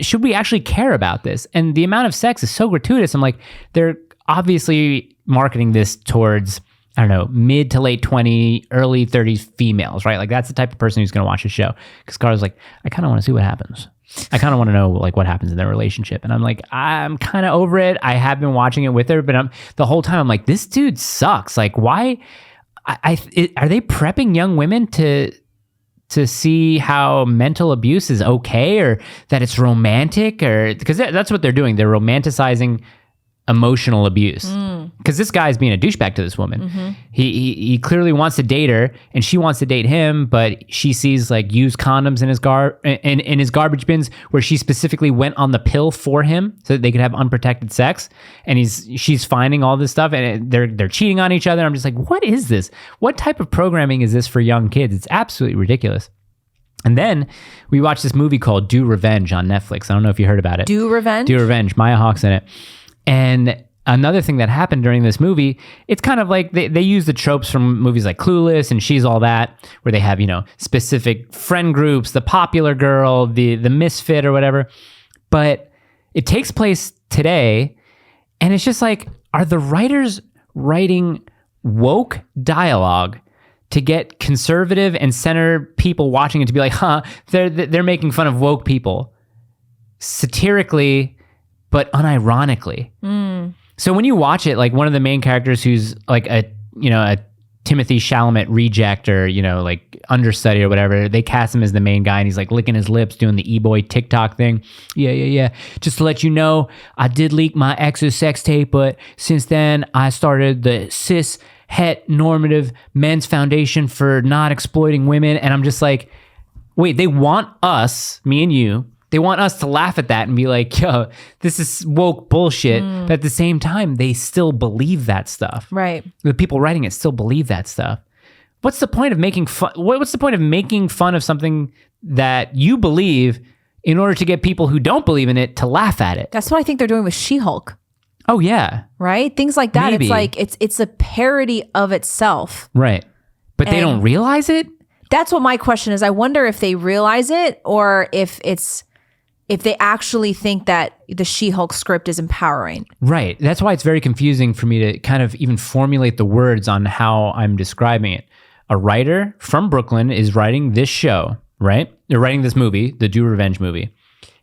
should we actually care about this? And the amount of sex is so gratuitous. I'm like, they're obviously marketing this towards, I don't know, mid to late 20, early 30s females, right? Like that's the type of person who's going to watch the show. Because Carla's like, I kind of want to see what happens. I kind of want to know like what happens in their relationship. And I'm like, I'm kind of over it. I have been watching it with her, but the whole time I'm like, this dude sucks. Like why? Are they prepping young women to see how mental abuse is okay or that it's romantic or because that's what they're doing. They're romanticizing emotional abuse because this guy's being a douchebag to this woman. Mm-hmm. He clearly wants to date her and she wants to date him, but she sees like used condoms in his in his garbage bins where she specifically went on the pill for him so that they could have unprotected sex. And she's finding all this stuff and they're cheating on each other. I'm just like, what is this? What type of programming is this for young kids? It's absolutely ridiculous. And then we watched this movie called Do Revenge on Netflix. I don't know if you heard about it. Do Revenge? Do Revenge. Maya Hawke's in it. And another thing that happened during this movie, it's kind of like they use the tropes from movies like Clueless and She's All That, where they have, specific friend groups, the popular girl, the misfit or whatever. But it takes place today, and it's just like, are the writers writing woke dialogue to get conservative and center people watching it to be like, they're making fun of woke people satirically, but unironically. So when you watch it, like one of the main characters who's like a Timothy Chalamet reject or, like understudy or whatever, they cast him as the main guy and he's like licking his lips doing the e-boy TikTok thing. Yeah. Just to let you know, I did leak my ex's sex tape, but since then I started the cis het normative men's foundation for not exploiting women. And I'm just like, wait, they want us, me and you, they want us to laugh at that and be like, yo, this is woke bullshit. But at the same time, they still believe that stuff. Right. The people writing it still believe that stuff. What's the point of making fun? What's the point of making fun of something that you believe in order to get people who don't believe in it to laugh at it? That's what I think they're doing with She-Hulk. Oh, yeah. Right? Things like that. Maybe. It's like, it's a parody of itself. Right. But they don't realize it? That's what my question is. I wonder if they realize it or if they actually think that the She-Hulk script is empowering. Right. That's why it's very confusing for me to kind of even formulate the words on how I'm describing it. A writer from Brooklyn is writing this show, right? They're writing this movie, the Do Revenge movie.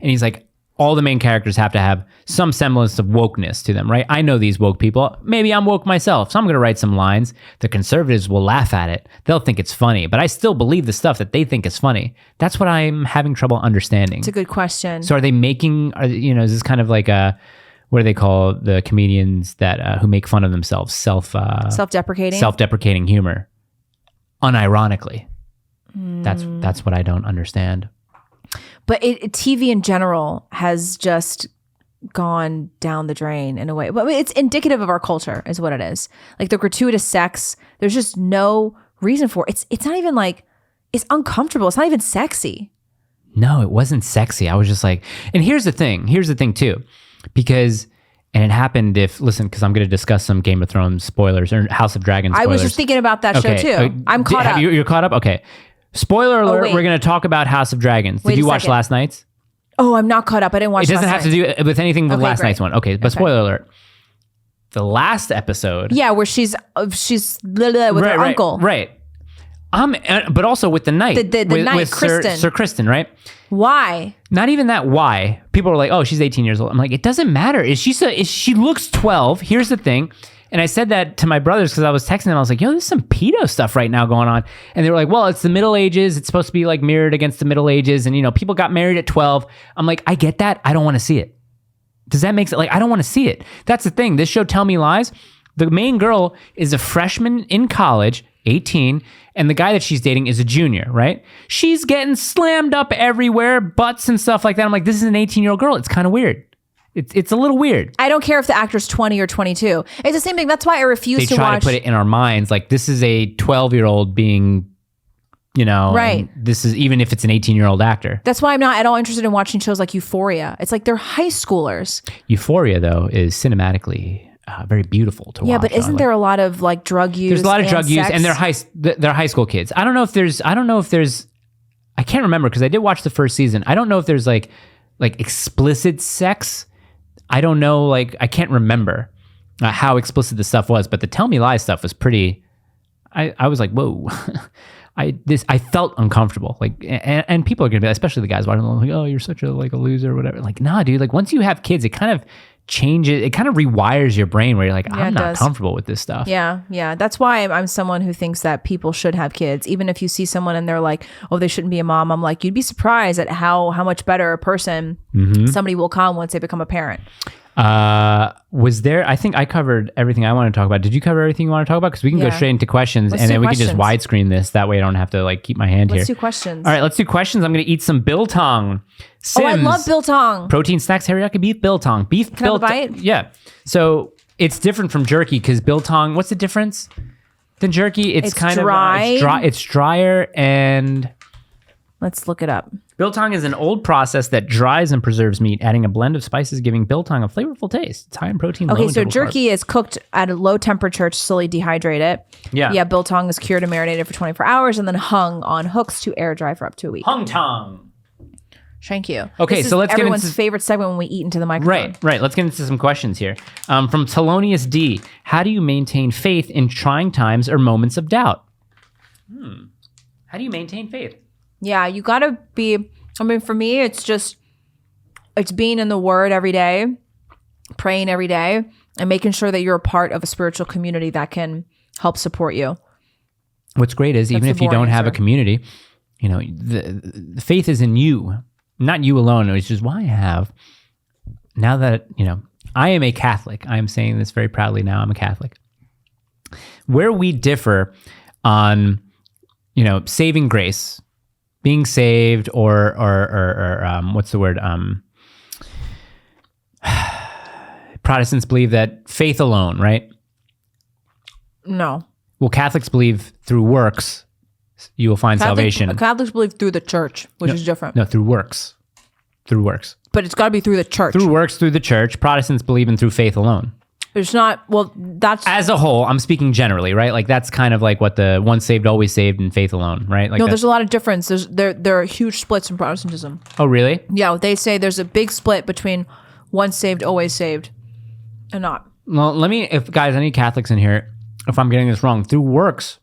And he's like, all the main characters have to have some semblance of wokeness to them, right? I know these woke people. Maybe I'm woke myself, so I'm going to write some lines. The conservatives will laugh at it. They'll think it's funny, but I still believe the stuff that they think is funny. That's what I'm having trouble understanding. It's a good question. So are they making, is this kind of like what do they call the comedians that who make fun of themselves? Self-deprecating? Self-deprecating humor. Unironically. That's what I don't understand. But TV in general has just gone down the drain in a way. But it's indicative of our culture is what it is. Like the gratuitous sex, there's just no reason for it. It's not even like, it's uncomfortable. It's not even sexy. No, it wasn't sexy. I was just like, and here's the thing too, because, and it happened because I'm going to discuss some Game of Thrones spoilers or House of Dragons spoilers. I was just thinking about that show too. I'm caught up. You're caught up? Okay. Spoiler alert, we're going to talk about House of Dragons. Did you watch last night's? Oh, I'm not caught up. I didn't watch. It doesn't have to do with anything with last night's one. Okay, but spoiler alert. The last episode. Yeah, where she's with her uncle. Right. But also with the knight. The knight, with Kristen. Sir Kristen, right? Why? Not even that why. People are like, oh, she's 18 years old. I'm like, it doesn't matter. She looks 12. Here's the thing. And I said that to my brothers because I was texting them. I was like, yo, there's some pedo stuff right now going on. And they were like, well, it's the Middle Ages. It's supposed to be like mirrored against the Middle Ages. And, people got married at 12. I'm like, I get that. I don't want to see it. Does that make sense? Like, I don't want to see it. That's the thing. This show, Tell Me Lies, the main girl is a freshman in college, 18, and the guy that she's dating is a junior, right? She's getting slammed up everywhere, butts and stuff like that. I'm like, this is an 18-year-old girl. It's kind of weird. It's a little weird. I don't care if the actor's 20 or 22. It's the same thing. That's why I refuse to watch. They try to put it in our minds like this is a 12-year-old being, right. This is even if it's an 18-year-old actor. That's why I'm not at all interested in watching shows like Euphoria. It's like they're high schoolers. Euphoria, though, is cinematically very beautiful to watch. Yeah, but isn't there a lot of like drug use? There's a lot of drug use, sex? and they're high school kids. I don't know if there's. I can't remember because I did watch the first season. I don't know if there's like explicit sex. I don't know. Like I can't remember how explicit the stuff was, but the Tell Me Lies stuff was pretty. I was like, whoa. I felt uncomfortable. Like, and people are gonna be, especially the guys watching, like, oh, you're such a loser or whatever. Like, nah, dude. Like once you have kids, it kind of changes. It kind of rewires your brain where you're like, I'm not comfortable with this stuff. Yeah. That's why I'm someone who thinks that people should have kids. Even if you see someone and they're like, oh, they shouldn't be a mom. I'm like, you'd be surprised at how much better a person somebody will come once they become a parent. I think I covered everything I want to talk about. Did you cover everything you want to talk about? Because we can go straight into questions and then we can just widescreen this. That way I don't have to keep my hand here. Let's do questions. All right, let's do questions. I'm going to eat some biltong. Sims, I love biltong. Protein snacks, teriyaki beef, biltong. Can I have a bite? Yeah. So it's different from jerky because biltong, what's the difference than jerky? It's kind dry. It's drier and... Let's look it up. Biltong is an old process that dries and preserves meat, adding a blend of spices, giving biltong a flavorful taste. It's high in protein. Okay, so jerky is cooked at a low temperature to slowly dehydrate it. Yeah, biltong is cured and marinated for 24 hours and then hung on hooks to air dry for up to a week. Hung tong. Thank you. Okay, so let's get into everyone's favorite segment when we eat into the microphone. Right. Let's get into some questions here. From Thelonious D. How do you maintain faith in trying times or moments of doubt? How do you maintain faith? Yeah, you gotta be, for me, it's being in the Word every day, praying every day, and making sure that you're a part of a spiritual community that can help support you. What's great is even if you don't have a community, the faith is in you, not you alone. It's just, well, I have, now that, I am a Catholic. I am saying this very proudly now, I'm a Catholic. Where we differ on, saving grace, being saved, or what's the word? Protestants believe that faith alone, right? No. Well, Catholics believe through works you will find salvation. Catholics believe through the church, which is different. No, through works. Through works. But it's got to be through the church. Through works, through the church. Protestants believe in through faith alone. It's not, well, that's... As a whole, I'm speaking generally, right? Like that's kind of like what the once saved, always saved and faith alone, right? Like no, there's a lot of difference. There are huge splits in Protestantism. Oh, really? Yeah, they say there's a big split between once saved, always saved and not. Well, guys, any Catholics in here, if I'm getting this wrong, through works,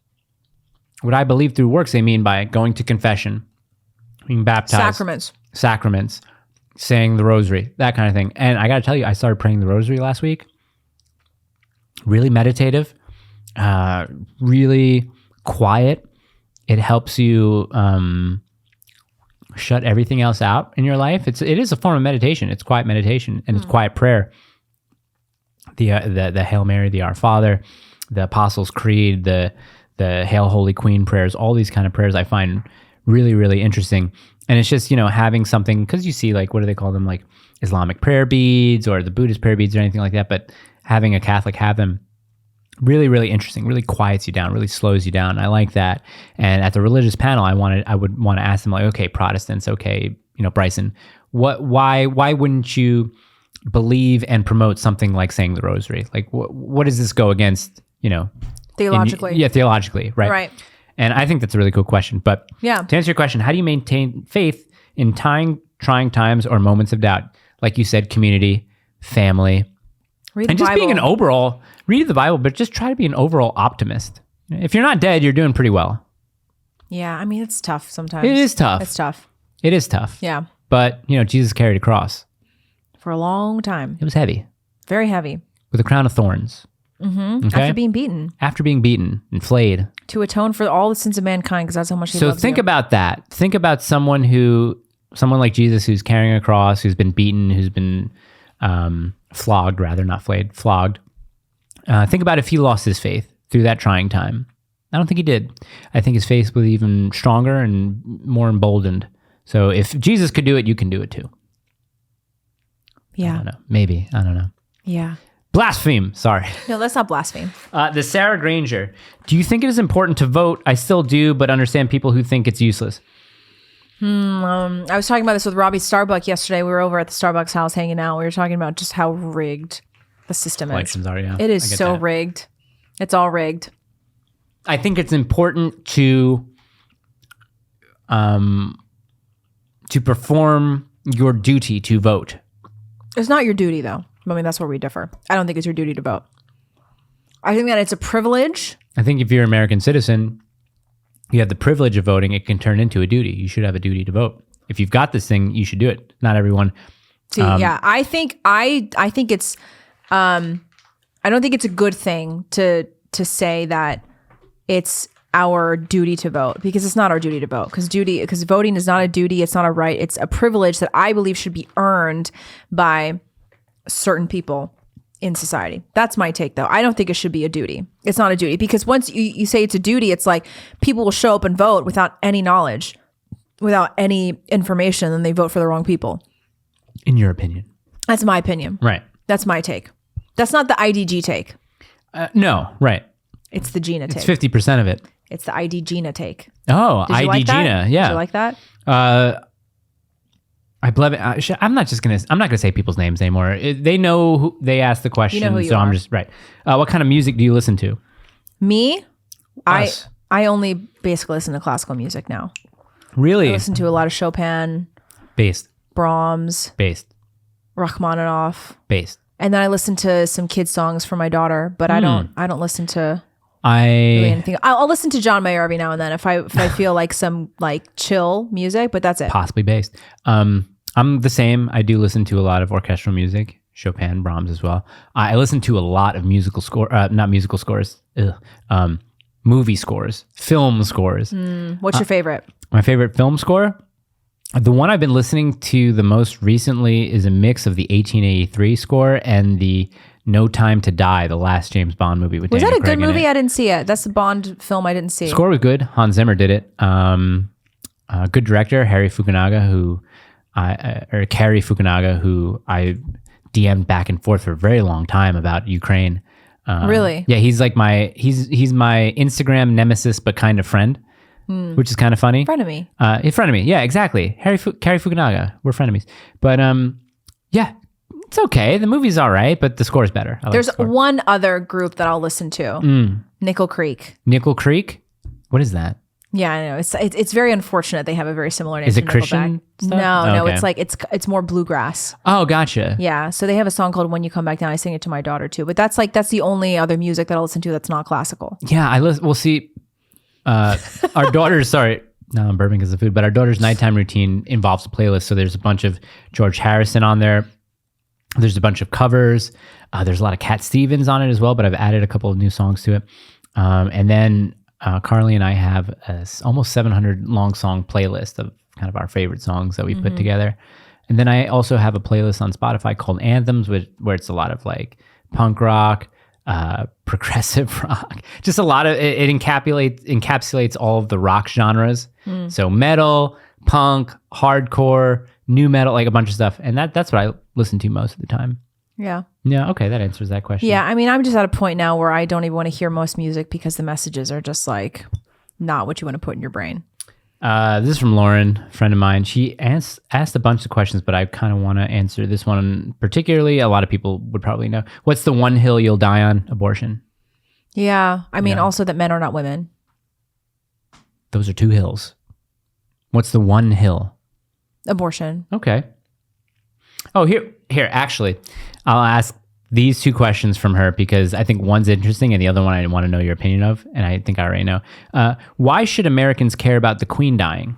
what I believe through works, they mean by going to confession, being baptized. Sacraments, saying the rosary, that kind of thing. And I got to tell you, I started praying the rosary last week. Really meditative, really quiet. It helps you shut everything else out in your life. It is a form of meditation. It's quiet meditation and it's quiet prayer. The Hail Mary, the Our Father, the Apostles' Creed, the Hail Holy Queen prayers, all these kind of prayers I find really, really interesting. And it's just, having something, because you see, like, what do they call them? Like Islamic prayer beads or the Buddhist prayer beads or anything like that. But having a Catholic have them, really, really interesting, really quiets you down, really slows you down. I like that. And at the religious panel, I would want to ask them, like, okay, Protestants, okay, Bryson, why wouldn't you believe and promote something like saying the rosary? Like, what does this go against, Theologically. Theologically, right? Right. And I think that's a really cool question. But to answer your question, how do you maintain faith in trying times or moments of doubt? Like you said, community, family, Read and the just Bible. being an overall, read the Bible, but just try to be an overall optimist. If you're not dead, you're doing pretty well. Yeah, I mean, it's tough sometimes. It is tough. It's tough. It is tough. Yeah. But, Jesus carried a cross. For a long time. It was heavy. Very heavy. With a crown of thorns. Mm-hmm. Okay? After being beaten. And flayed. To atone for all the sins of mankind, because that's how much he so loves think you. about that. Think about someone like Jesus, who's carrying a cross, who's been beaten, who's been flogged, rather, not flayed, flogged. Think about if he lost his faith through that trying time. I don't think he did. I think his faith was even stronger and more emboldened. So if Jesus could do it, you can do it too. Yeah. I don't know. Maybe. I don't know. Yeah. Blaspheme. Sorry. No, let's not blaspheme. The Sarah Granger. Do you think it is important to vote? I still do, but understand people who think it's useless. I was talking about this with Robbie Starbuck yesterday. We were over at the Starbucks house hanging out. We were talking about just how rigged the system is. Elections are, yeah. It is so rigged. It's all rigged. I think it's important to perform your duty to vote. It's not your duty, though. I mean, that's where we differ. I don't think it's your duty to vote. I think that it's a privilege. I think if you're an American citizen, you have the privilege of voting. It can turn into a duty. You should have a duty to vote. If you've got this thing, you should do it. Not everyone. See, yeah, I think it's. I don't think it's a good thing to say that it's our duty to vote, because it's not our duty to vote, because voting is not a duty. It's not a right. It's a privilege that I believe should be earned by certain people in society. That's my take, though. I don't think it should be a duty. It's not a duty, because once you say it's a duty, it's like people will show up and vote without any knowledge, without any information, and they vote for the wrong people. In your opinion. That's my opinion. Right. That's my take. That's not the IDG take. No, right. It's the Gina take. It's 50% of it. It's the ID Gina take. Oh, Did you ID like that? Gina. Yeah. Did you like that? I believe it. I'm not gonna say people's names anymore. They know who they asked the question, who you so are. I'm just right. What kind of music do you listen to? Me? Us. I only basically listen to classical music now. Really? I listen to a lot of Chopin, Based. Brahms, Rachmaninoff, and then I listen to some kids songs for my daughter. But I don't listen to really anything. I'll listen to John Mayer every now and then if I feel like some like chill music, but that's it. Possibly based. I'm the same. I do listen to a lot of orchestral music, Chopin, Brahms as well. I listen to a lot of not musical scores, movie scores, film scores. What's your favorite? My favorite film score? The one I've been listening to the most recently is a mix of the 1883 score and the No Time to Die, the last James Bond movie with Was Daniel that a good Craig in movie? it. I didn't see it. That's the Bond film I didn't see. Score was good. Hans Zimmer did it. Good director, Carrie Fukunaga, who I DM'd back and forth for a very long time about Ukraine. Really? Yeah, he's like he's my Instagram nemesis, but kind of friend, which is kind of funny. Frenemy. In front of me. Yeah, exactly. Carrie Fukunaga. We're frenemies. But yeah, it's okay. The movie's all right, but the score's better. There's one other group that I'll listen to. Nickel Creek. Nickel Creek? What is that? Yeah, I know. It's very unfortunate they have a very similar name. Is to it Christian Nickelback. stuff? No, Okay. it's like it's more bluegrass. Oh, gotcha. Yeah, so they have a song called "When You Come Back Down." I sing it to my daughter too, but that's the only other music that I'll listen to that's not classical. Yeah, we'll see. Our daughter's sorry, now I'm burping because of food, but our daughter's nighttime routine involves a playlist. So there's a bunch of George Harrison on there. There's a bunch of covers. There's a lot of Cat Stevens on it as well, but I've added a couple of new songs to it. And then Carly and I have a almost 700 long song playlist of kind of our favorite songs that we put together. And then I also have a playlist on Spotify called Anthems, where it's a lot of like punk rock, progressive rock, just a lot of it encapsulates all of the rock genres. So metal, punk, hardcore, new metal, like a bunch of stuff. And that's what I listen to most of the time. Yeah. Yeah. Okay. That answers that question. Yeah. I mean, I'm just at a point now where I don't even want to hear most music because the messages are just like not what you want to put in your brain. This is from Lauren, a friend of mine. She asked a bunch of questions, but I kind of want to answer this one particularly. A lot of people would probably know. What's the one hill you'll die on? Abortion. Yeah. I mean, also that men are not women. Those are 2 hills. What's the one hill? Abortion. Okay. Oh, here. Actually, I'll ask these 2 questions from her because I think one's interesting and the other one I want to know your opinion of, and I think I already know. Why should Americans care about the Queen dying?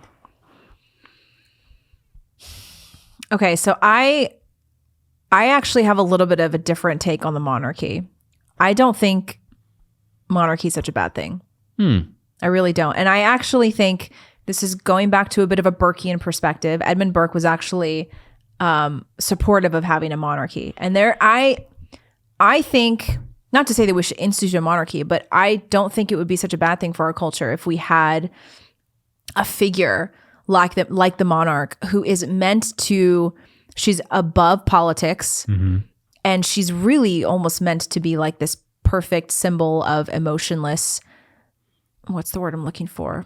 Okay, so I actually have a little bit of a different take on the monarchy. I don't think monarchy is such a bad thing. I really don't. And I actually think this is going back to a bit of a Burkean perspective. Edmund Burke was actually supportive of having a monarchy. And I think, not to say that we should institute a monarchy, but I don't think it would be such a bad thing for our culture if we had a figure like the monarch who is meant to, she's above politics, and she's really almost meant to be like this perfect symbol of emotionless, what's the word I'm looking for?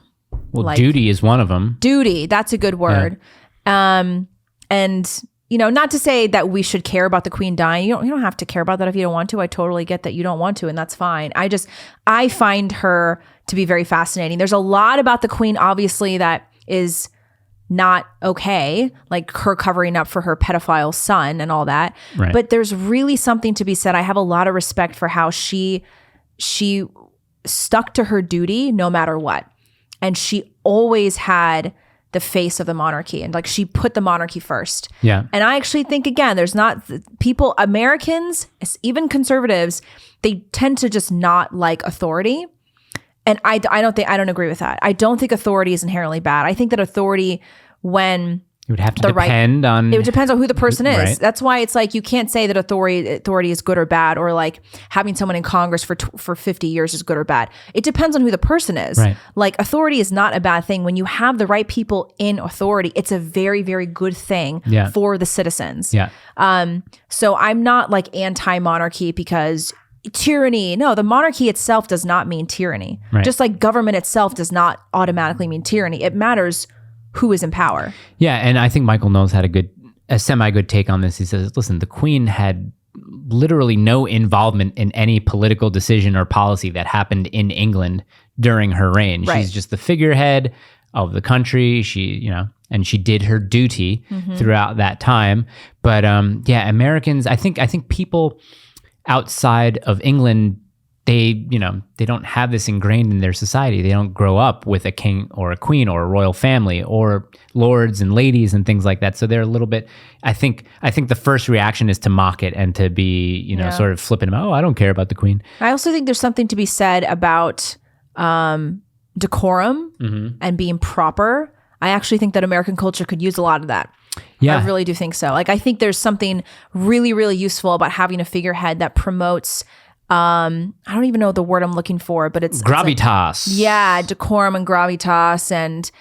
Well, like, duty is one of them. Duty, that's a good word. Yeah. And not to say that we should care about the Queen dying. You don't have to care about that if you don't want to. I totally get that you don't want to, and that's fine. I find her to be very fascinating. There's a lot about the Queen, obviously, that is not okay, like her covering up for her pedophile son and all that. Right. But there's really something to be said. I have a lot of respect for how she stuck to her duty no matter what. And she always had the face of the monarchy, and like she put the monarchy first. Yeah. And I actually think, again, there's not people, Americans, even conservatives, they tend to just not like authority. And I don't agree with that. I don't think authority is inherently bad. I think that authority, when it would have to depend on... It depends on who the person is. Right. That's why it's like you can't say that authority is good or bad, or like having someone in Congress for 50 years is good or bad. It depends on who the person is. Right. Like authority is not a bad thing. When you have the right people in authority, it's a very, very good thing for the citizens. Yeah. So I'm not like anti-monarchy because tyranny. No, the monarchy itself does not mean tyranny. Right. Just like government itself does not automatically mean tyranny. It matters who is in power. Yeah, and I think Michael Knowles had a semi-good take on this. He says, listen, the Queen had literally no involvement in any political decision or policy that happened in England during her reign. Right. She's just the figurehead of the country. And she did her duty throughout that time. But Americans, I think people outside of England, they don't have this ingrained in their society. They don't grow up with a king or a queen or a royal family or lords and ladies and things like that. So they're a little bit, I think the first reaction is to mock it and to be, sort of flipping them. Oh, I don't care about the Queen. I also think there's something to be said about decorum and being proper. I actually think that American culture could use a lot of that. Yeah. I really do think so. Like, I think there's something really, really useful about having a figurehead that promotes I don't even know the word I'm looking for, but it's gravitas. Decorum and gravitas and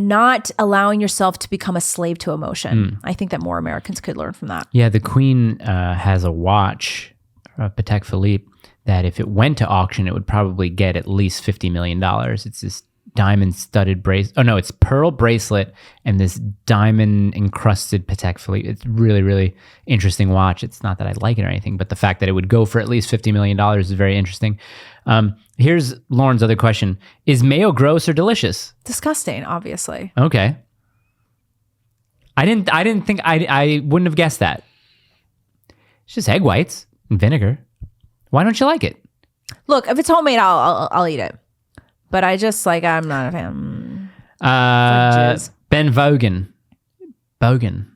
not allowing yourself to become a slave to emotion. I think that more Americans could learn from that. Yeah, the Queen has a watch, Patek Philippe, that if it went to auction, it would probably get at least $50 million. It's this diamond studded bracelet. Oh no, it's pearl bracelet and this diamond encrusted Patek Philippe. It's really, really interesting watch. It's not that I like it or anything, but the fact that it would go for at least $50 million is very interesting. Here's Lauren's other question. Is mayo gross or delicious? Disgusting, obviously. Okay. I wouldn't have guessed that. It's just egg whites and vinegar. Why don't you like it? Look, if it's homemade, I'll eat it. But I'm not a fan. Ben Bogan. Blonde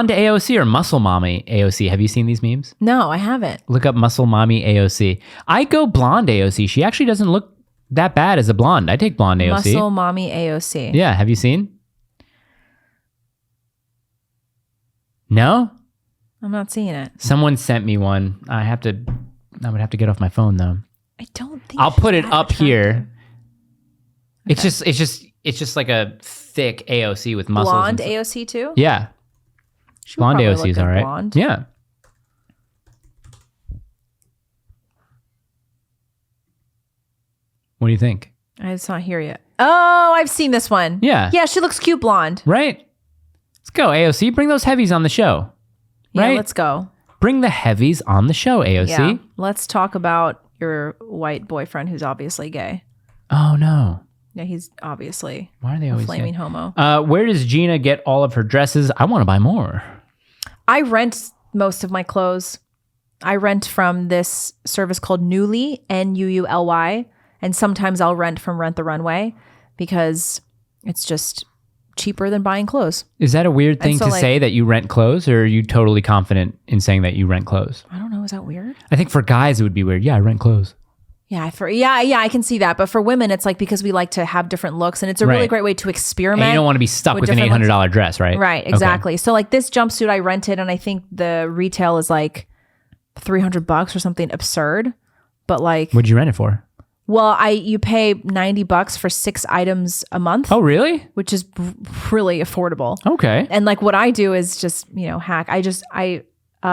AOC or Muscle Mommy AOC? Have you seen these memes? No, I haven't. Look up Muscle Mommy AOC. I go blonde AOC. She actually doesn't look that bad as a blonde. I take blonde AOC. Muscle Mommy AOC. Yeah, have you seen? No? I'm not seeing it. Someone sent me one. I would have to get off my phone though. I don't think I'll put it up here. Okay. It's just it's just like a thick AOC with muscles. Blonde AOC too? Yeah. She would Blonde probably AOC look is good all right. blonde. Yeah. What do you think? It's not here yet. Oh, I've seen this one. Yeah. Yeah, she looks cute blonde. Right? Let's go, AOC. Bring those heavies on the show. Right? Yeah, let's go. Bring the heavies on the show, AOC. Yeah. Let's talk about your white boyfriend who's obviously gay. Oh, no. Yeah, he's obviously Why are they a always flaming gay? homo. Where does Gina get all of her dresses? I want to buy more. I rent most of my clothes. I rent from this service called Nuuly, Nuuly. And sometimes I'll rent from Rent the Runway because it's just cheaper than buying clothes. Is that a weird thing so, to like, say that you rent clothes, or are you totally confident in saying that you rent clothes? I don't know. Is that weird? I think for guys it would be weird. Yeah, I rent clothes. Yeah, I can see that. But for women, it's like because we like to have different looks, and it's a really Right. great way to experiment. And you don't want to be stuck with an different $800 dress, right? Right, exactly. So like this jumpsuit I rented, and I think the retail is like $300 or something absurd. But like, What'd you rent it for? well, you pay $90 for 6 items a month, Oh, really? which is really affordable. Okay. And like what I do is just, hack. I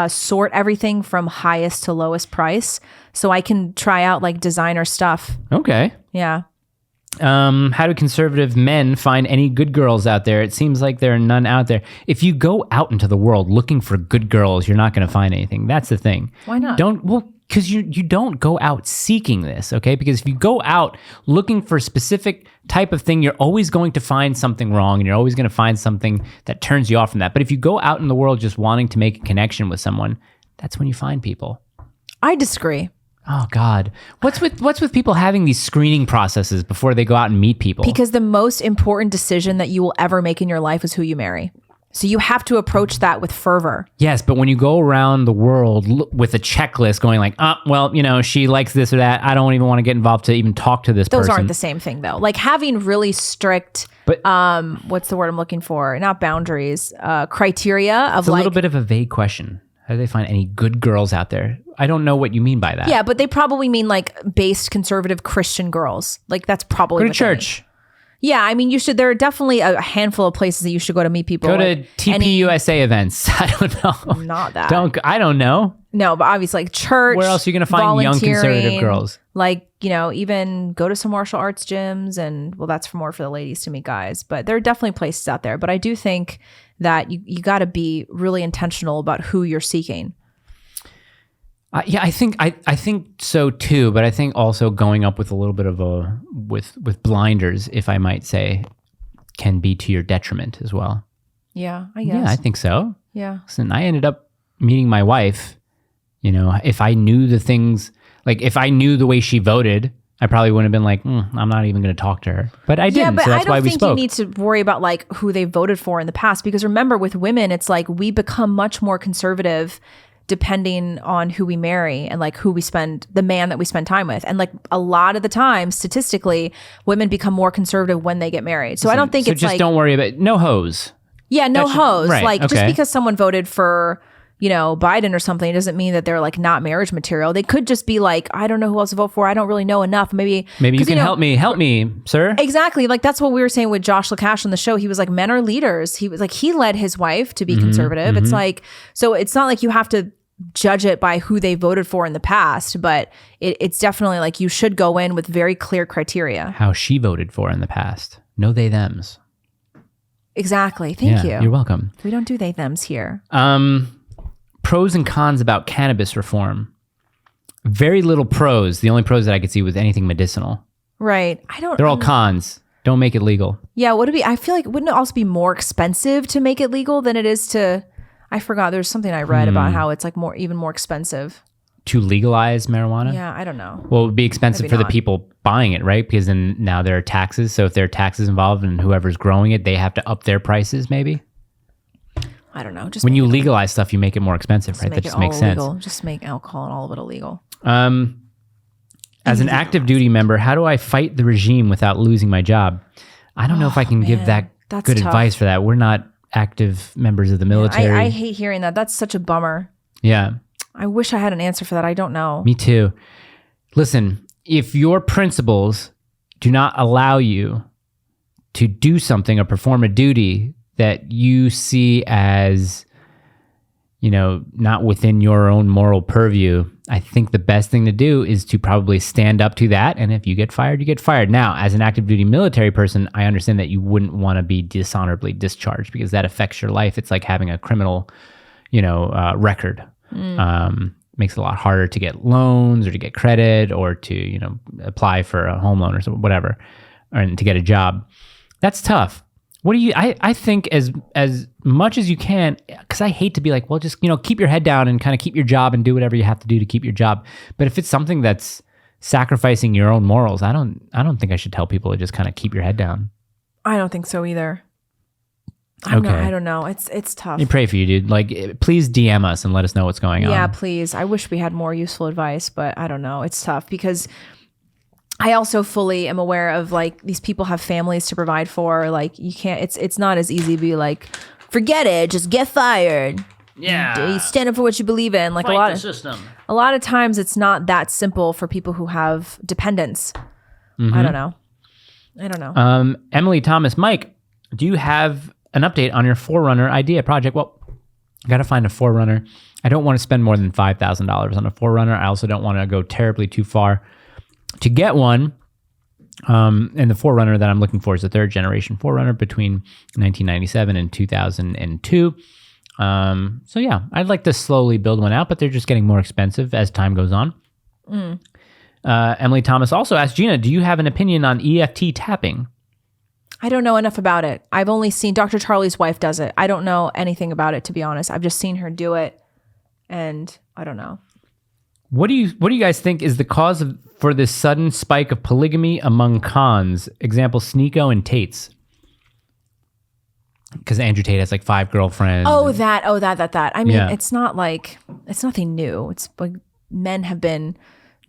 sort everything from highest to lowest price so I can try out like designer stuff. Okay. Yeah. How do conservative men find any good girls out there? It seems like there are none out there. If you go out into the world looking for good girls, you're not going to find anything. That's the thing. Why not? Because you don't go out seeking this, okay? Because if you go out looking for a specific type of thing, you're always going to find something wrong, and you're always going to find something that turns you off from that. But if you go out in the world just wanting to make a connection with someone, that's when you find people. I disagree. Oh God, what's with people having these screening processes before they go out and meet people? Because the most important decision that you will ever make in your life is who you marry. So you have to approach that with fervor. Yes, but when you go around the world with a checklist going like, she likes this or that, I don't even want to get involved to even talk to this person. Those aren't the same thing though. Like having really strict, But what's the word I'm looking for? Not boundaries, criteria of it's a like. little bit of a vague question. How do they find any good girls out there? I don't know what you mean by that. Yeah, but they probably mean like based conservative Christian girls. Like that's probably Go to what they mean. church. Yeah, I mean, you should. There are definitely a handful of places that you should go to meet people. Go like to TPUSA events. I don't know. Not that. I don't know. No, but obviously like church. Where else are you going to find young conservative volunteering, girls? Like, even go to some martial arts gyms, and well, that's more for the ladies to meet guys. But there are definitely places out there. But I do think that you got to be really intentional about who you're seeking. Yeah, I think so too. But I think also going up with a little bit of with blinders, if I might say, can be to your detriment as well. Yeah, I guess. Yeah, I think so. Yeah. Listen, I ended up meeting my wife. If I knew the things, like if I knew the way she voted, I probably wouldn't have been like, I'm not even going to talk to her. But I didn't. Yeah, but so that's I don't why we think spoke. you need to worry about like who they voted for in the past, because remember, with women, it's like we become much more conservative depending on who we marry and like the man that we spend time with. And like a lot of the time, statistically, women become more conservative when they get married. So I don't think it's just like, don't worry about no hoes. yeah, no hoes. right, Like just okay. because someone voted for, Biden or something, doesn't mean that they're like not marriage material. They could just be like, I don't know who else to vote for. I don't really know enough. Maybe you can help me, sir. Exactly. Like that's what we were saying with Josh Lacash on the show. He was like, men are leaders. He was like, he led his wife to be conservative. It's like, so it's not like you have to judge it by who they voted for in the past, but it's definitely like you should go in with very clear criteria. How she voted for in the past. No they thems. Exactly. Thank you. You're welcome. We don't do they thems here. Pros and cons about cannabis reform. Very little pros. The only pros that I could see was anything medicinal. Right. They're all cons. Don't make it legal. Yeah. I feel like wouldn't it also be more expensive to make it legal than it is to, I forgot. There's something I read about how it's like even more expensive. To legalize marijuana? Yeah. I don't know. Well, it would be expensive Maybe for the not. people buying it, right? Because then now there are taxes. So if there are taxes involved and whoever's growing it, they have to up their prices maybe. I don't know. Just When you legalize stuff, you make it more expensive, right? That just makes sense. illegal. Just make alcohol and all of it illegal. As an active duty member, how do I fight the regime without losing my job? I don't know if I can give that that's good tough. advice for that. We're not active members of the military. I hate hearing that. That's such a bummer. Yeah, I wish I had an answer for that. I don't know. me too. Listen, if your principles do not allow you to do something or perform a duty that you see as, not within your own moral purview, I think the best thing to do is to probably stand up to that. And if you get fired, you get fired. Now, as an active duty military person, I understand that you wouldn't want to be dishonorably discharged because that affects your life. It's like having a criminal, record. Makes it a lot harder to get loans or to get credit or to, apply for a home loan or whatever, and to get a job. That's tough. What do you, I think as much as you can, because I hate to be like, well, just, keep your head down and kind of keep your job and do whatever you have to do to keep your job. But if it's something that's sacrificing your own morals, I don't think I should tell people to just kind of keep your head down. I don't think so either. I don't know. It's tough. We pray for you, dude. Like, please DM us and let us know what's going on. Yeah, please. I wish we had more useful advice, but I don't know. It's tough because I also fully am aware of like these people have families to provide for. Like you can't. It's not as easy to be like, forget it, just get fired. Yeah, you stand up for what you believe in. Like fight the system. A lot of times, it's not that simple for people who have dependents. Mm-hmm. I don't know. Emily Thomas, Mike, do you have an update on your Forerunner idea project? Well, I got to find a Forerunner. I don't want to spend more than $5,000 on a Forerunner. I also don't want to go terribly too far to get one. And the Forerunner that I'm looking for is a third generation Forerunner between 1997 and 2002. So yeah, I'd like to slowly build one out, but they're just getting more expensive as time goes on. Emily Thomas also asked, Gina, do you have an opinion on EFT tapping? I don't know enough about it. I've only seen Dr. Charlie's wife does it. I don't know anything about it, to be honest. I've just seen her do it, and I don't know. What do you guys think is the cause for this sudden spike of polygamy among cons? Example, Sneeko and Tate's. Because Andrew Tate has like 5 girlfriends. That. I mean, It's not like, it's nothing new. It's like men have been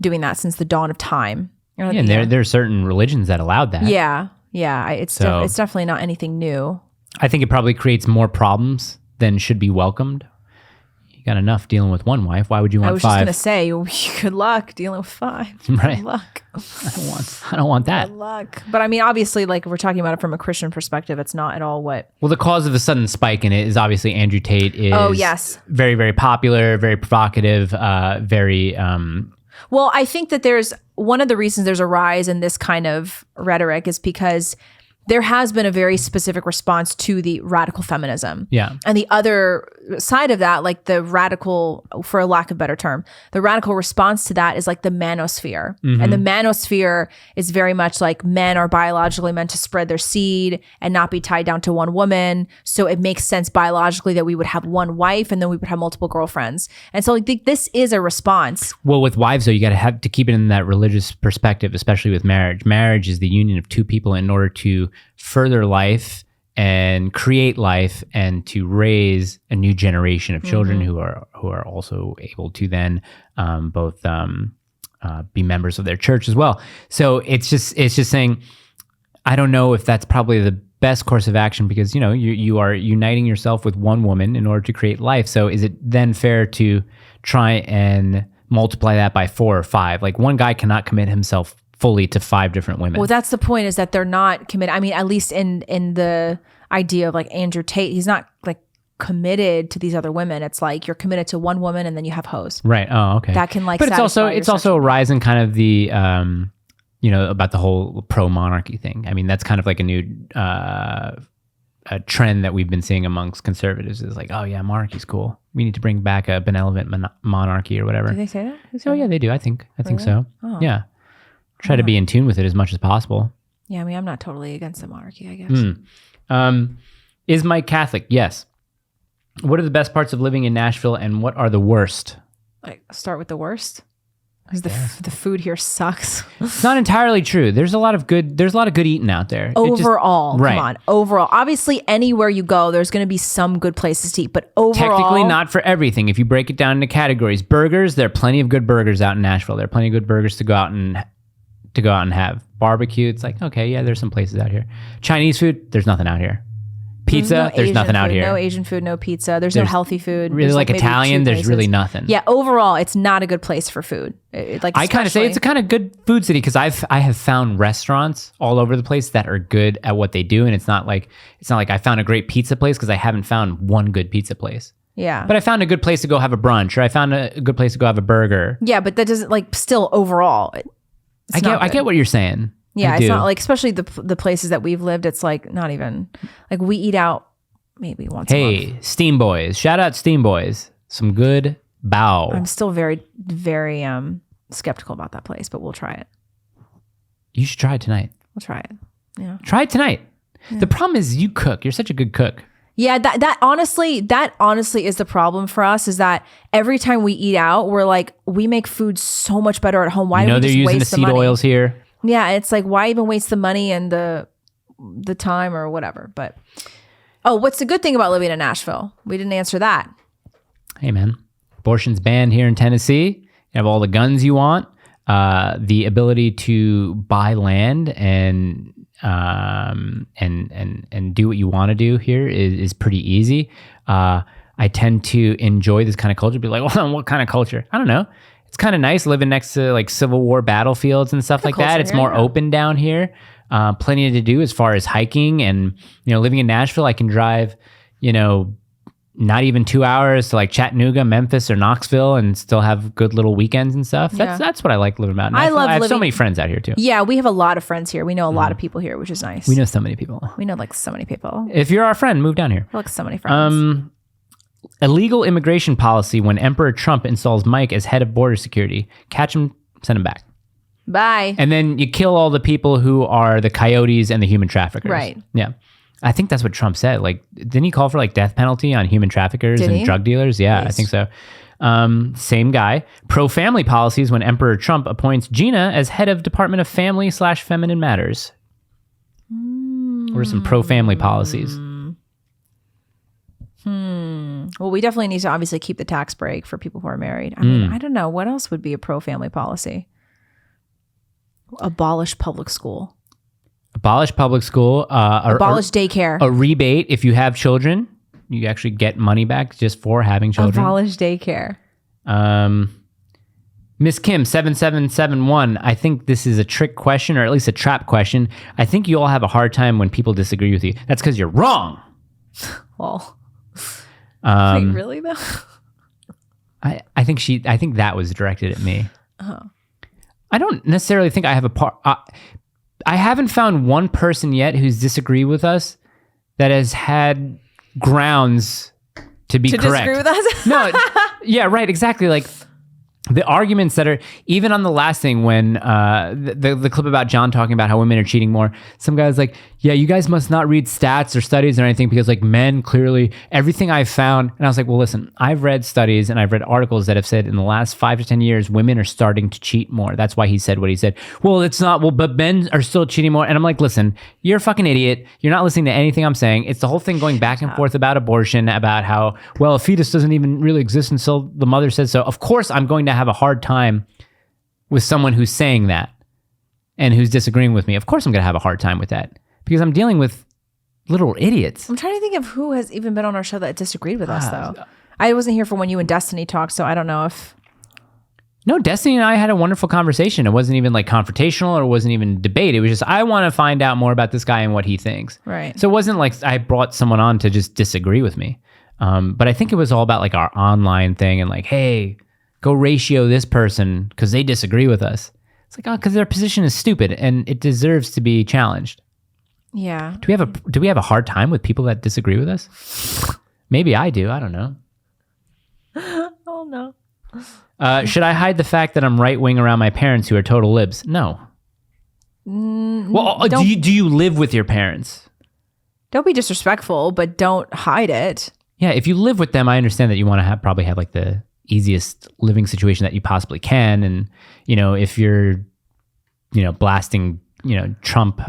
doing that since the dawn of time. And there are certain religions that allowed that. Yeah. It's definitely not anything new. I think it probably creates more problems than should be welcomed. You got enough dealing with one wife. Why would you want 5? I was just going to say, good luck dealing with 5. Right. Good luck. I don't want that. Good luck. But I mean, obviously, like we're talking about it from a Christian perspective, it's not at all what. Well, the cause of the sudden spike in it is obviously Andrew Tate is very, very popular, very provocative, very... Well, I think that there's one of the reasons there's a rise in this kind of rhetoric is because there has been a very specific response to the radical feminism. Yeah. And the other side of that, like the radical, for a lack of a better term, the radical response to that is like the manosphere. Mm-hmm. And the manosphere is very much like men are biologically meant to spread their seed and not be tied down to one woman. So it makes sense biologically that we would have one wife and then we would have multiple girlfriends. And so like this is a response. Well, with wives though, you got to have to keep it in that religious perspective, especially with marriage. Marriage is the union of 2 people in order to further life and create life and to raise a new generation of children who are also able to then both be members of their church as well. So it's just saying, I don't know if that's probably the best course of action because you are uniting yourself with one woman in order to create life. So is it then fair to try and multiply that by 4 or 5? Like one guy cannot commit himself fully to 5 different women. Well, that's the point, is that they're not committed. I mean, at least in the idea of like Andrew Tate, he's not like committed to these other women. It's like you're committed to one woman and then you have hoes. Right. Oh, okay. That can like. But it's also a rise in kind of the about the whole pro-monarchy thing. I mean, that's kind of like a new a trend that we've been seeing amongst conservatives is like, oh yeah, monarchy's cool. We need to bring back a benevolent monarchy or whatever. Do they say that? Oh yeah, they do. I think Really? so. Oh. Yeah. Try to be in tune with it as much as possible. Yeah, I mean, I'm not totally against the monarchy, I guess. Is Mike Catholic? Yes. What are the best parts of living in Nashville and what are the worst? Like, start with the worst? Because the food here sucks. It's not entirely true. There's a lot of good eating out there. Overall, right. Come on. Overall. Obviously, anywhere you go, there's going to be some good places to eat. But overall... Technically not for everything. If you break it down into categories. Burgers, there are plenty of good burgers out in Nashville. There are plenty of good burgers to go out and have. Barbecue, it's like, okay, yeah, there's some places out here. Chinese food, there's nothing out here. Pizza, there's nothing out here. No Asian food, no pizza. There's no healthy food. Really, There's like maybe Italian, 2 there's places. really nothing. Yeah, overall, it's not a good place for food. I kind of say it's a kind of good food city because I have found restaurants all over the place that are good at what they do, and it's not like I found a great pizza place because I haven't found one good pizza place. Yeah. But I found a good place to go have a brunch, or I found a good place to go have a burger. Yeah, but that doesn't like still overall. I get what you're saying. Yeah, I it's do. not like, especially the places that we've lived, it's like not even like we eat out maybe once a month. Hey, Steam Boys. Shout out Steam Boys. Some good bow. I'm still very, very skeptical about that place, but we'll try it. You should try it tonight. We'll try it. Yeah. Try it tonight. Yeah. The problem is you cook. You're such a good cook. Yeah, that honestly is the problem for us, is that every time we eat out, we're like, we make food so much better at home. Why do we just waste the money? They're using the seed oils here. Yeah, it's like, why even waste the money and the time or whatever? But what's the good thing about living in Nashville? We didn't answer that. Hey man, abortion's banned here in Tennessee. You have all the guns you want. The ability to buy land and do what you want to do here is pretty easy. I tend to enjoy this kind of culture. Be like, well, what kind of culture? I don't know. It's kind of nice living next to like Civil War battlefields and stuff like that. It's more open down here. Plenty to do as far as hiking, and living in Nashville, I can drive, not even 2 hours to like Chattanooga, Memphis, or Knoxville, and still have good little weekends and stuff. That's what I like living about Nashville. I have so many friends out here too. Yeah, we have a lot of friends here. We know a lot of people here, which is nice. We know so many people. We know like so many people. If you're our friend, move down here. Like so many friends. Illegal immigration policy when Emperor Trump installs Mike as head of border security. Catch him, send him back. Bye. And then you kill all the people who are the coyotes and the human traffickers. Right. Yeah. I think that's what Trump said. Like, didn't he call for like death penalty on human traffickers and drug dealers? Yeah, I think so. Same guy. Pro-family policies when Emperor Trump appoints Gina as head of Department of Family/Feminine Matters. What are some pro-family policies? Well, we definitely need to obviously keep the tax break for people who are married. I mean, I don't know. What else would be a pro-family policy? Abolish public school. Abolish public school. Abolish daycare. A rebate if you have children. You actually get money back just for having children. Abolish daycare. Miss Kim 7771. I think this is a trick question, or at least a trap question. I think you all have a hard time when people disagree with you. That's because you're wrong. Well, wait, really though? I think that was directed at me. I don't necessarily think I have a part. I haven't found one person yet who's disagreed with us that has had grounds to be correct. Disagree with us? No, yeah, right, exactly. Like the arguments that are, even on the last thing when the clip about John talking about how women are cheating more, some guy's like, yeah, you guys must not read stats or studies or anything because like men clearly, everything I've found. And I was like, well, listen, I've read studies and I've read articles that have said in the last 5 to 10 years, women are starting to cheat more. That's why he said what he said. Well, it's not, but men are still cheating more. And I'm like, listen, you're a fucking idiot. You're not listening to anything I'm saying. It's the whole thing going back and forth about abortion, about how, well, a fetus doesn't even really exist until the mother says so. Of course, I'm going to have a hard time with someone who's saying that and who's disagreeing with me. Of course, I'm going to have a hard time with that because I'm dealing with little idiots. I'm trying to think of who has even been on our show that disagreed with us, though. I wasn't here for when you and Destiny talked, so I don't know if... No, Destiny and I had a wonderful conversation. It wasn't even like confrontational or it wasn't even debate. It was just, I want to find out more about this guy and what he thinks. Right. So it wasn't like I brought someone on to just disagree with me. But I think it was all about like our online thing and like, hey, go ratio this person because they disagree with us. It's like, oh, because their position is stupid and it deserves to be challenged. Yeah. Do we have a hard time with people that disagree with us? Maybe I do. I don't know. Oh, no. Should I hide the fact that I'm right-wing around my parents who are total libs? No. Well, do you live with your parents? Don't be disrespectful, but don't hide it. Yeah, if you live with them, I understand that you want to probably have like the easiest living situation that you possibly can. And, if you're, blasting, Trump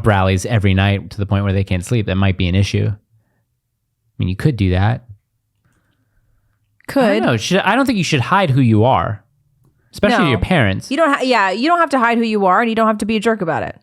rallies every night to the point where they can't sleep, that might be an issue. I mean, you could do that. Could. I don't know. I don't think you should hide who you are, especially to your parents. You don't. You don't have to hide who you are, and you don't have to be a jerk about it.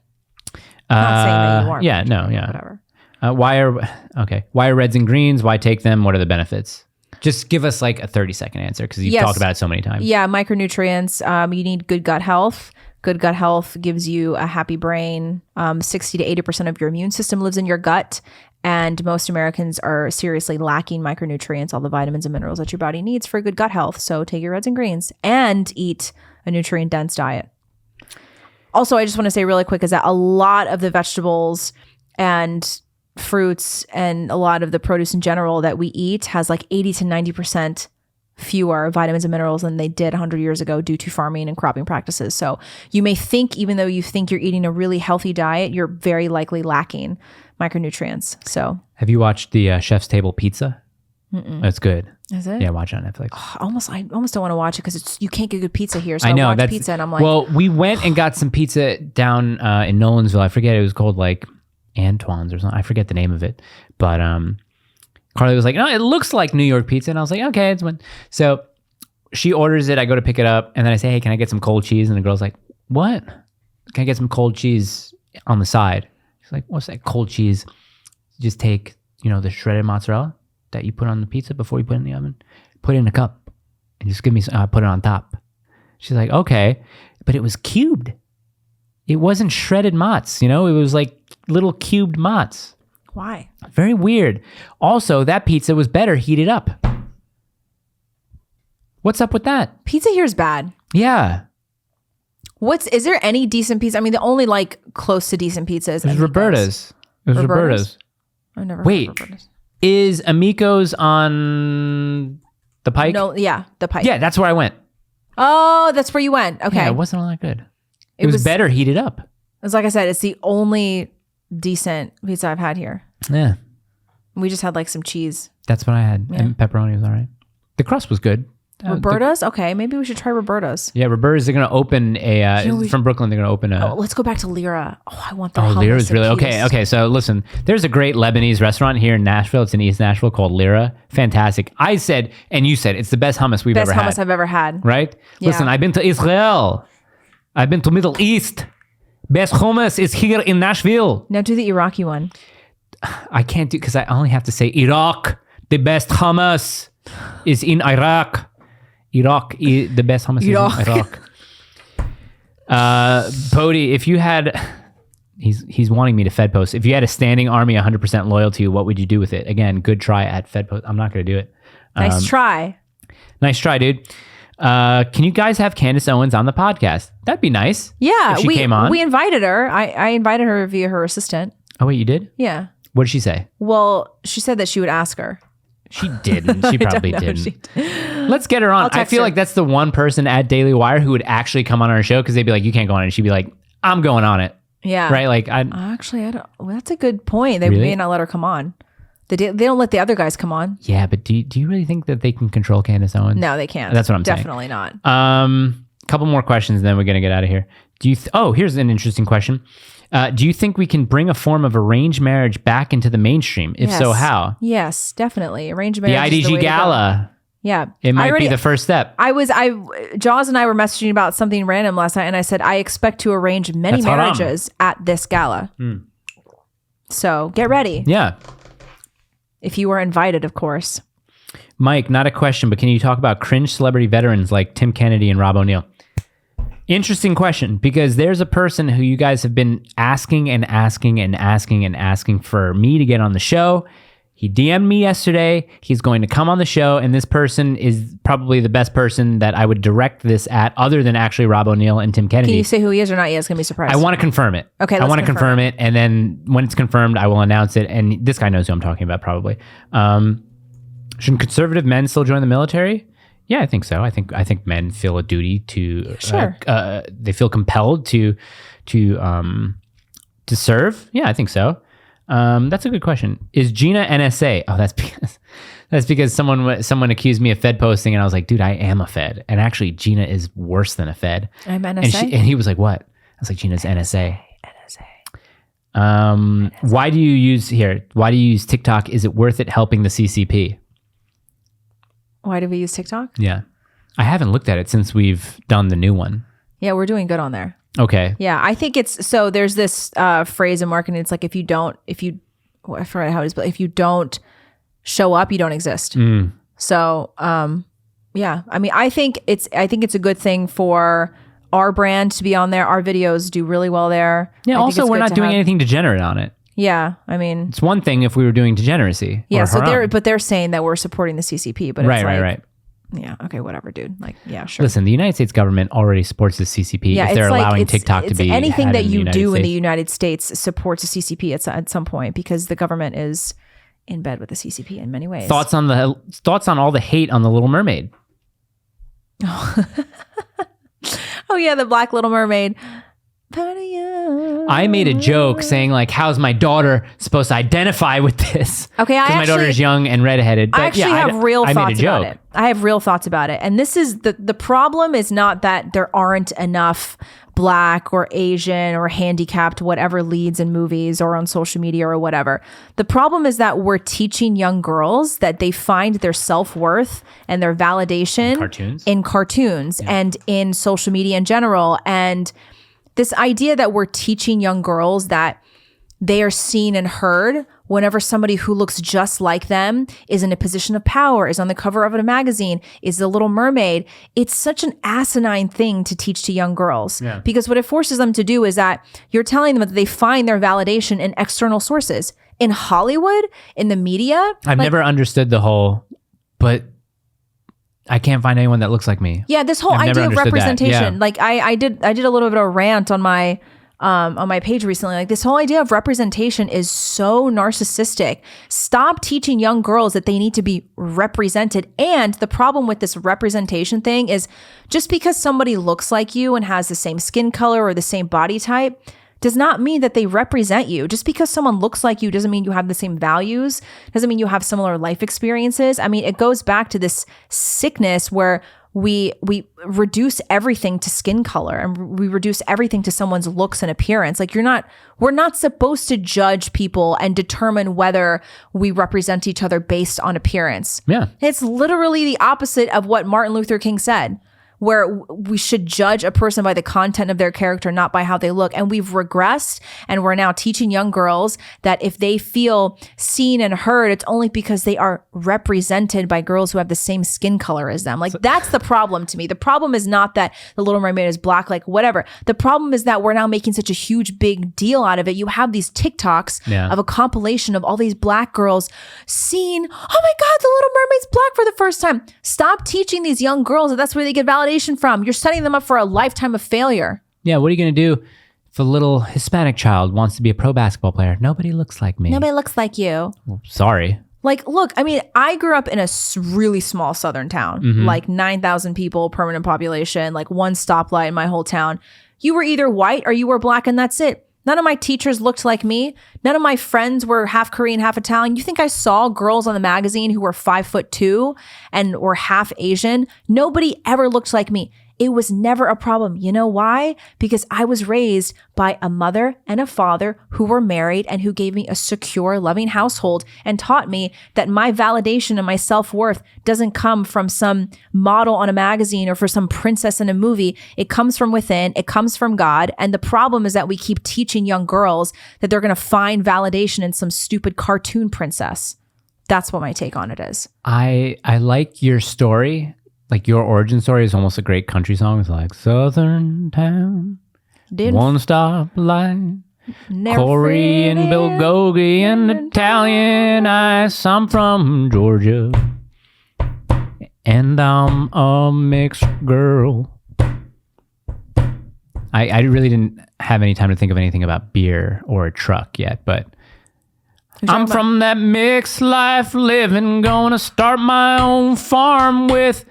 I'm not saying that you are. Yeah. No. Yeah. Whatever. Why are reds and greens? Why take them? What are the benefits? Just give us like a 30-second answer because you've talked about it so many times. Yeah, micronutrients. You need good gut health. Good gut health gives you a happy brain. 60 to 80% of your immune system lives in your gut. And most Americans are seriously lacking micronutrients, all the vitamins and minerals that your body needs for good gut health. So take your reds and greens and eat a nutrient-dense diet. Also, I just want to say really quick is that a lot of the vegetables and fruits and a lot of the produce in general that we eat has like 80 to 90% fewer vitamins and minerals than they did 100 years ago due to farming and cropping practices. So you may think, even though you think you're eating a really healthy diet, you're very likely lacking micronutrients. So have you watched the Chef's Table Pizza? That's good. Is it? Yeah, watch it on Netflix. I almost don't want to watch it because you can't get good pizza here. So I know watch that's pizza and I'm like, well, we went and got some pizza down in Nolansville. I forget, it was called like Antoine's or something. I forget the name of it, but Carly was like, "No, it looks like New York pizza," and I was like, "Okay, it's one." So she orders it. I go to pick it up, and then I say, "Hey, can I get some cold cheese?" And the girl's like, "What? Can I get some cold cheese on the side?" She's like, "What's that cold cheese? You just take, the shredded mozzarella that you put on the pizza before you put it in the oven, put it in a cup, and just give me some. Put it on top." She's like, "Okay," but it was cubed. It wasn't shredded mozz. It was like little cubed mozz. why? Very weird. Also, that pizza was better heated up. What's up with that? Pizza here is bad. Yeah. Is there any decent pizza? I mean, the only like close to decent pizza is It was Roberta's. It was Roberta's. I've never Wait, heard of Roberta's. Is Amico's on the Pike? No, yeah, the Pike. Yeah, that's where I went. Oh, that's where you went. Okay. Yeah, it wasn't all that good. It was better heated up. It's like I said, it's the only decent pizza I've had here. Yeah. We just had like some cheese. That's what I had. Yeah. And pepperoni was all right. The crust was good. Roberta's? Okay, maybe we should try Roberta's. Yeah, Roberta's, they're going to open from Brooklyn, they're going to open a... Oh, let's go back to Lyra. Oh, I want the hummus. Oh, Lyra's really... piece. Okay, so listen, there's a great Lebanese restaurant here in Nashville. It's in East Nashville called Lyra. Fantastic. I said, and you said, it's the best hummus we've ever had. Best hummus I've ever had. Right? Yeah. Listen, I've been to Israel. I've been to Middle East. Best hummus is here in Nashville. Now do the Iraqi one. I can't do, because I only have to say Iraq. The best hummus is in Iraq. The best hummus is in Iraq. Pody, if you had, he's wanting me to Fed post. If you had a standing army 100% loyal to you, what would you do with it? Again, good try at Fed post. I'm not going to do it. Nice try. Nice try, dude. Can you guys have Candace Owens on the podcast? That'd be nice. Yeah, if she came on. We invited her. I invited her via her assistant. Oh wait, you did? Yeah. What did she say? Well, she said that she would ask her. She didn't. She probably didn't. Let's get her on. I feel like that's the one person at Daily Wire who would actually come on our show, because they'd be like, "You can't go on it." And she'd be like, "I'm going on it." Yeah. Right? Like, I don't. Well, that's a good point. They may not let her come on. They don't let the other guys come on. Yeah, but do you really think that they can control Candace Owens? No, they can't. That's what I'm Definitely saying. not. Couple more questions, and then we're gonna get out of here. Here's an interesting question. Do you think we can bring a form of arranged marriage back into the mainstream? If so, how? Yes, definitely. Arranged marriage. The IDG Gala. Yeah. It might be the first step. Jaws and I were messaging about something random last night, and I said, I expect to arrange many marriages at this gala. So get ready. Yeah. If you were invited, of course. Mike, not a question, but can you talk about cringe celebrity veterans like Tim Kennedy and Rob O'Neill? Interesting question, because there's a person who you guys have been asking and asking and asking and asking for me to get on the show. He DM'd me yesterday. He's going to come on the show, and this person is probably the best person that I would direct this at, other than actually Rob O'Neill and Tim Kennedy. Can you say who he is or not yet? It's going to be surprised. I want to confirm it. Okay, I want to confirm it, and then when it's confirmed, I will announce it, and this guy knows who I'm talking about probably. Should conservative men still join the military? Yeah, I think so. I think men feel a duty to they feel compelled to serve. Yeah, I think so. That's a good question. Is Gina NSA? Oh, that's because someone accused me of Fed posting, and I was like, dude, I am a Fed, and actually Gina is worse than a Fed. I'm NSA, and he was like, what? I was like, Gina's NSA. Why do you use TikTok? Is it worth it helping the CCP? Why do we use TikTok? Yeah. I haven't looked at it since we've done the new one. Yeah, we're doing good on there. Okay. Yeah, I think there's this phrase in marketing. It's like, if you I forget how it is, but if you don't show up, you don't exist. So, yeah, I mean, I think it's a good thing for our brand to be on there. Our videos do really well there. Yeah. Also, we're not doing anything degenerate on it. Yeah, I mean, it's one thing if we were doing degeneracy. Yeah, so they're saying that we're supporting the CCP, but it's right. Yeah, okay, whatever, dude. Like, yeah, sure. Listen, the United States government already supports the CCP. Yeah, if they're allowing TikTok to be anything that you do in the United United States supports the CCP at some point, because the government is in bed with the CCP in many ways. Thoughts on all the hate on the Little Mermaid? Oh yeah, the Black Little Mermaid. I made a joke saying like, how's my daughter supposed to identify with this? Okay, because my daughter's young and redheaded. But I actually have real thoughts about it. I have real thoughts about it. And this is the problem is not that there aren't enough Black or Asian or handicapped whatever leads in movies or on social media or whatever. The problem is that we're teaching young girls that they find their self-worth and their validation in cartoons and in social media in general. And this idea that we're teaching young girls that they are seen and heard whenever somebody who looks just like them is in a position of power, is on the cover of a magazine, is the Little Mermaid. It's such an asinine thing to teach to young girls because what it forces them to do is that you're telling them that they find their validation in external sources. In Hollywood, in the media. I've never understood the whole, but I can't find anyone that looks like me. Yeah, this whole idea of representation. Like I did a little bit of a rant on my page recently. Like this whole idea of representation is so narcissistic. Stop teaching young girls that they need to be represented. And the problem with this representation thing is just because somebody looks like you and has the same skin color or the same body type does not mean that they represent you. Just because someone looks like you doesn't mean you have the same values, doesn't mean you have similar life experiences. I mean, it goes back to this sickness where we reduce everything to skin color and we reduce everything to someone's looks and appearance. Like we're not supposed to judge people and determine whether we represent each other based on appearance. Yeah. It's literally the opposite of what Martin Luther King said, where we should judge a person by the content of their character, not by how they look. And we've regressed, and we're now teaching young girls that if they feel seen and heard, it's only because they are represented by girls who have the same skin color as them. Like, that's the problem to me. The problem is not that the Little Mermaid is Black, like whatever. The problem is that we're now making such a huge, big deal out of it. You have these TikToks of a compilation of all these Black girls seen, oh my God, the Little Mermaid's Black for the first time. Stop teaching these young girls that that's where they get validation from. You're setting them up for a lifetime of failure. Yeah, what are you going to do if a little Hispanic child wants to be a pro basketball player? Nobody looks like me. Nobody looks like you. Well, sorry. Like, look, I mean, I grew up in a really small southern town, like 9,000 people, permanent population, like one stoplight in my whole town. You were either white or you were Black, and that's it. None of my teachers looked like me. None of my friends were half Korean, half Italian. You think I saw girls on the magazine who were 5'2" and were half Asian? Nobody ever looked like me. It was never a problem. You know why? Because I was raised by a mother and a father who were married and who gave me a secure, loving household and taught me that my validation and my self-worth doesn't come from some model on a magazine or for some princess in a movie. It comes from within. It comes from God. And the problem is that we keep teaching young girls that they're going to find validation in some stupid cartoon princess. That's what my take on it is. I like your story. Like your origin story is almost a great country song. It's like Southern Town, one stop light, Korean bulgogi and Italian ice. I'm from Georgia, and I'm a mixed girl. I really didn't have any time to think of anything about beer or a truck yet, but I'm from that mixed life living, gonna start my own farm with.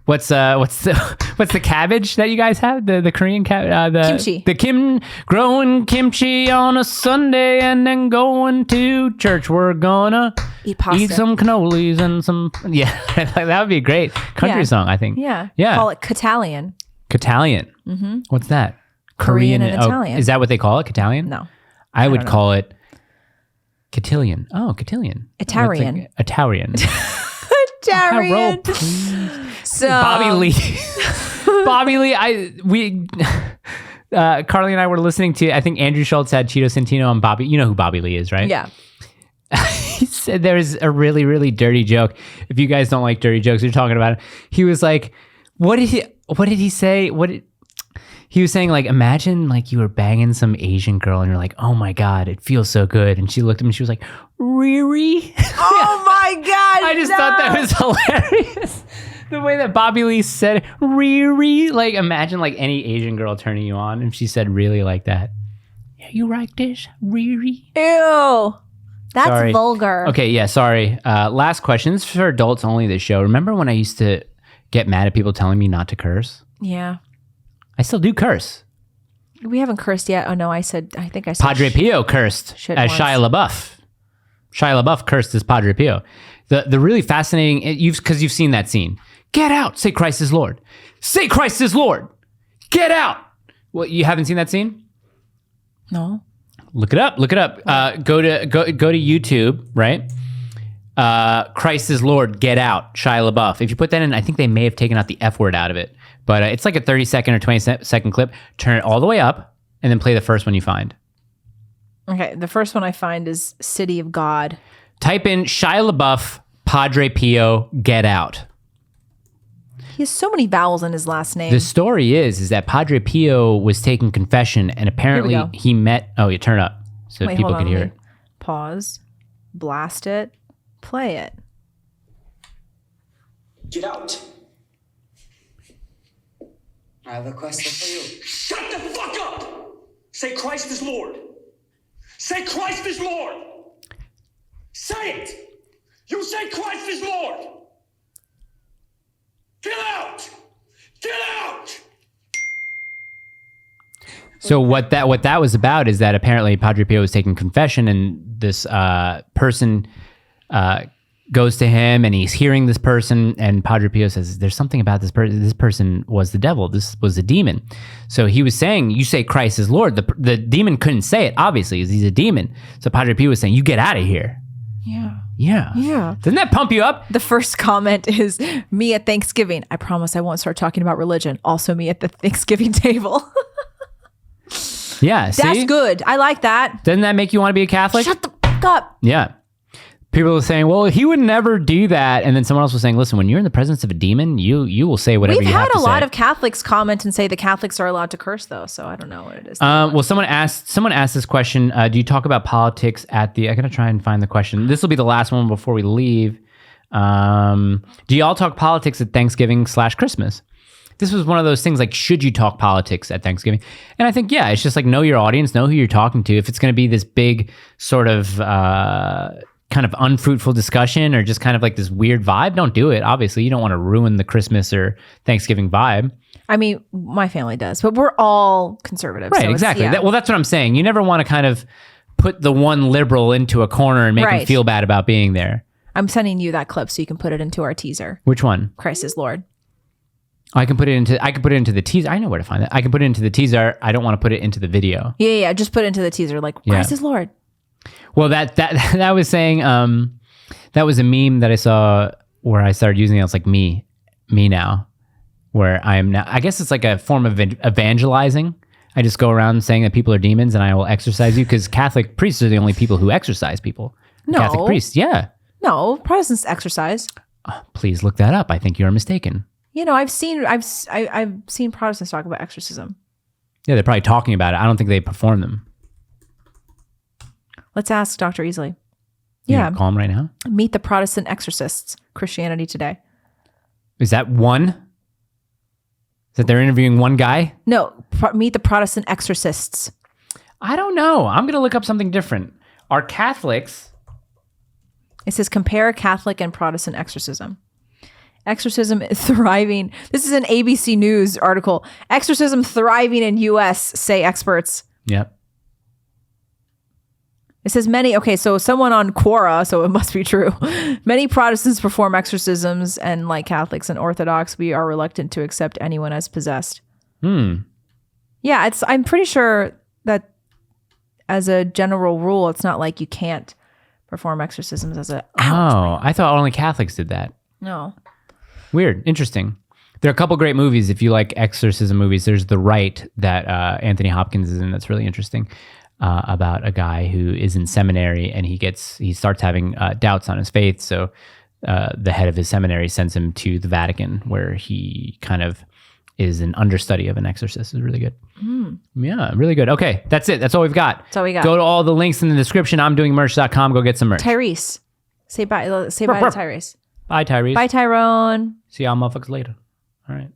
What's the cabbage that you guys have? The Korean cabbage? Kimchi. Growing kimchi on a Sunday and then going to church. We're gonna eat some cannolis and some, that would be a great country song, I think. Yeah. Call it Catalan. Catalan. Mm-hmm. What's that? Korean and Italian. Is that what they call it? Catalan? No. I would call it cotillion. Oh, cotillion. Italian. Italian. Italian. So Bobby Lee, Carly and I were listening to, I think Andrew Schultz had Cheeto Santino and Bobby. You know who Bobby Lee is, right? Yeah. He said there's a really, really dirty joke. If you guys don't like dirty jokes, you're talking about it. He was like, what did he say? He was saying, like, imagine like you were banging some Asian girl and you're like, oh my God, it feels so good. And she looked at him and she was like, Riri? Oh my God. I just thought that was hilarious. The way that Bobby Lee said Riri. Like, imagine like any Asian girl turning you on and she said really like that. Yeah, you like this? Riri? Ew. That's Sorry. vulgar. Okay, yeah, sorry. Last question. This is for adults only, this show. Remember when I used to get mad at people telling me not to curse? Yeah. I still do curse. We haven't cursed yet. Oh no, I think I said Padre Pio cursed shit as once. Shia LaBeouf. Shia LaBeouf cursed as Padre Pio. The really fascinating, because you've seen that scene. Get out. Say Christ is Lord. Say Christ is Lord. Get out. Well, you haven't seen that scene? No. Look it up. Go to YouTube, right? Christ is Lord, get out, Shia LaBeouf. If you put that in, I think they may have taken out the F word out of it. But it's like a 30-second or 20-second clip. Turn it all the way up and then play the first one you find. Okay, the first one I find is City of God. Type in Shia LaBeouf, Padre Pio, get out. He has so many vowels in his last name. The story is that Padre Pio was taking confession and apparently he met... Oh, you turn up so Wait, people hold can on, hear let it. me Pause. Blast it. Play it. Get out. I have a question for you. Shut the fuck up! Say Christ is Lord. Say Christ is Lord. Say it. You say Christ is Lord. Get out. Get out. So what that was about is that apparently Padre Pio was taking confession and this person goes to him and he's hearing this person and Padre Pio says, there's something about this person. This person was the devil. This was a demon. So he was saying, you say Christ is Lord. The demon couldn't say it, obviously, because he's a demon. So Padre Pio was saying, you get out of here. Yeah. Yeah. Yeah. Doesn't that pump you up? The first comment is me at Thanksgiving. I promise I won't start talking about religion. Also me at the Thanksgiving table. Yeah. See? That's good. I like that. Doesn't that make you want to be a Catholic? Shut the fuck up. Yeah. People were saying, well, he would never do that. And then someone else was saying, listen, when you're in the presence of a demon, you will say whatever We've you have had to a say. lot of Catholics comment and say the Catholics are allowed to curse though. So I don't know what it is. Well, someone asked this question. Do you talk about politics at the, I gotta try and find the question. This will be the last one before we leave. Do y'all talk politics at Thanksgiving/Christmas? This was one of those things like, should you talk politics at Thanksgiving? And I think, yeah, it's just like, know your audience, know who you're talking to. If it's going to be this big sort of kind of unfruitful discussion or just kind of like this weird vibe, don't do it. Obviously, you don't want to ruin the Christmas or Thanksgiving vibe. I mean, my family does, but we're all conservative. Right, so exactly. Yeah. Well, that's what I'm saying. You never want to kind of put the one liberal into a corner and make him Right. feel bad about being there. I'm sending you that clip so you can put it into our teaser. Which one? Christ is Lord. I can put it into the teaser. I know where to find it. I can put it into the teaser. I don't want to put it into the video. Yeah. Just put it into the teaser like, Christ is Lord. Well, that was saying, that was a meme that I saw where I started using it. It's like me now, where I am now. I guess it's like a form of evangelizing. I just go around saying that people are demons and I will exorcise you because Catholic priests are the only people who exorcise people. No. Catholic priests, yeah. No, Protestants exercise. Oh, please look that up. I think you're mistaken. You know, I've seen Protestants talk about exorcism. Yeah, they're probably talking about it. I don't think they perform them. Let's ask Dr. Easley. You Yeah. wanna call him right now. Meet the Protestant exorcists, Christianity Today. Is that one? Is that they're interviewing one guy? No, meet the Protestant exorcists. I don't know. I'm going to look up something different. Are Catholics... It says compare Catholic and Protestant exorcism. Exorcism is thriving. This is an ABC News article. Exorcism thriving in U.S., say experts. Yep. It says so someone on Quora, so it must be true. Many Protestants perform exorcisms, and like Catholics and Orthodox, we are reluctant to accept anyone as possessed. Yeah, I'm pretty sure that as a general rule, it's not like you can't perform exorcisms as a... Oh, I thought only Catholics did that. No. Weird. Interesting. There are a couple great movies if you like exorcism movies. There's The Rite that Anthony Hopkins is in. That's really interesting. about a guy who is in seminary and he starts having doubts on his faith. So the head of his seminary sends him to the Vatican, where he kind of is an understudy of an exorcist. It's really good. Yeah, really good. Okay, that's it. That's all we've got. That's all we got. Go to all the links in the description. I'mDoingMerch.com. Go get some merch. Tyrese. Say bye. Say bye to Tyrese. Bye, Tyrese. Bye, Tyrone. See y'all motherfuckers later. All right.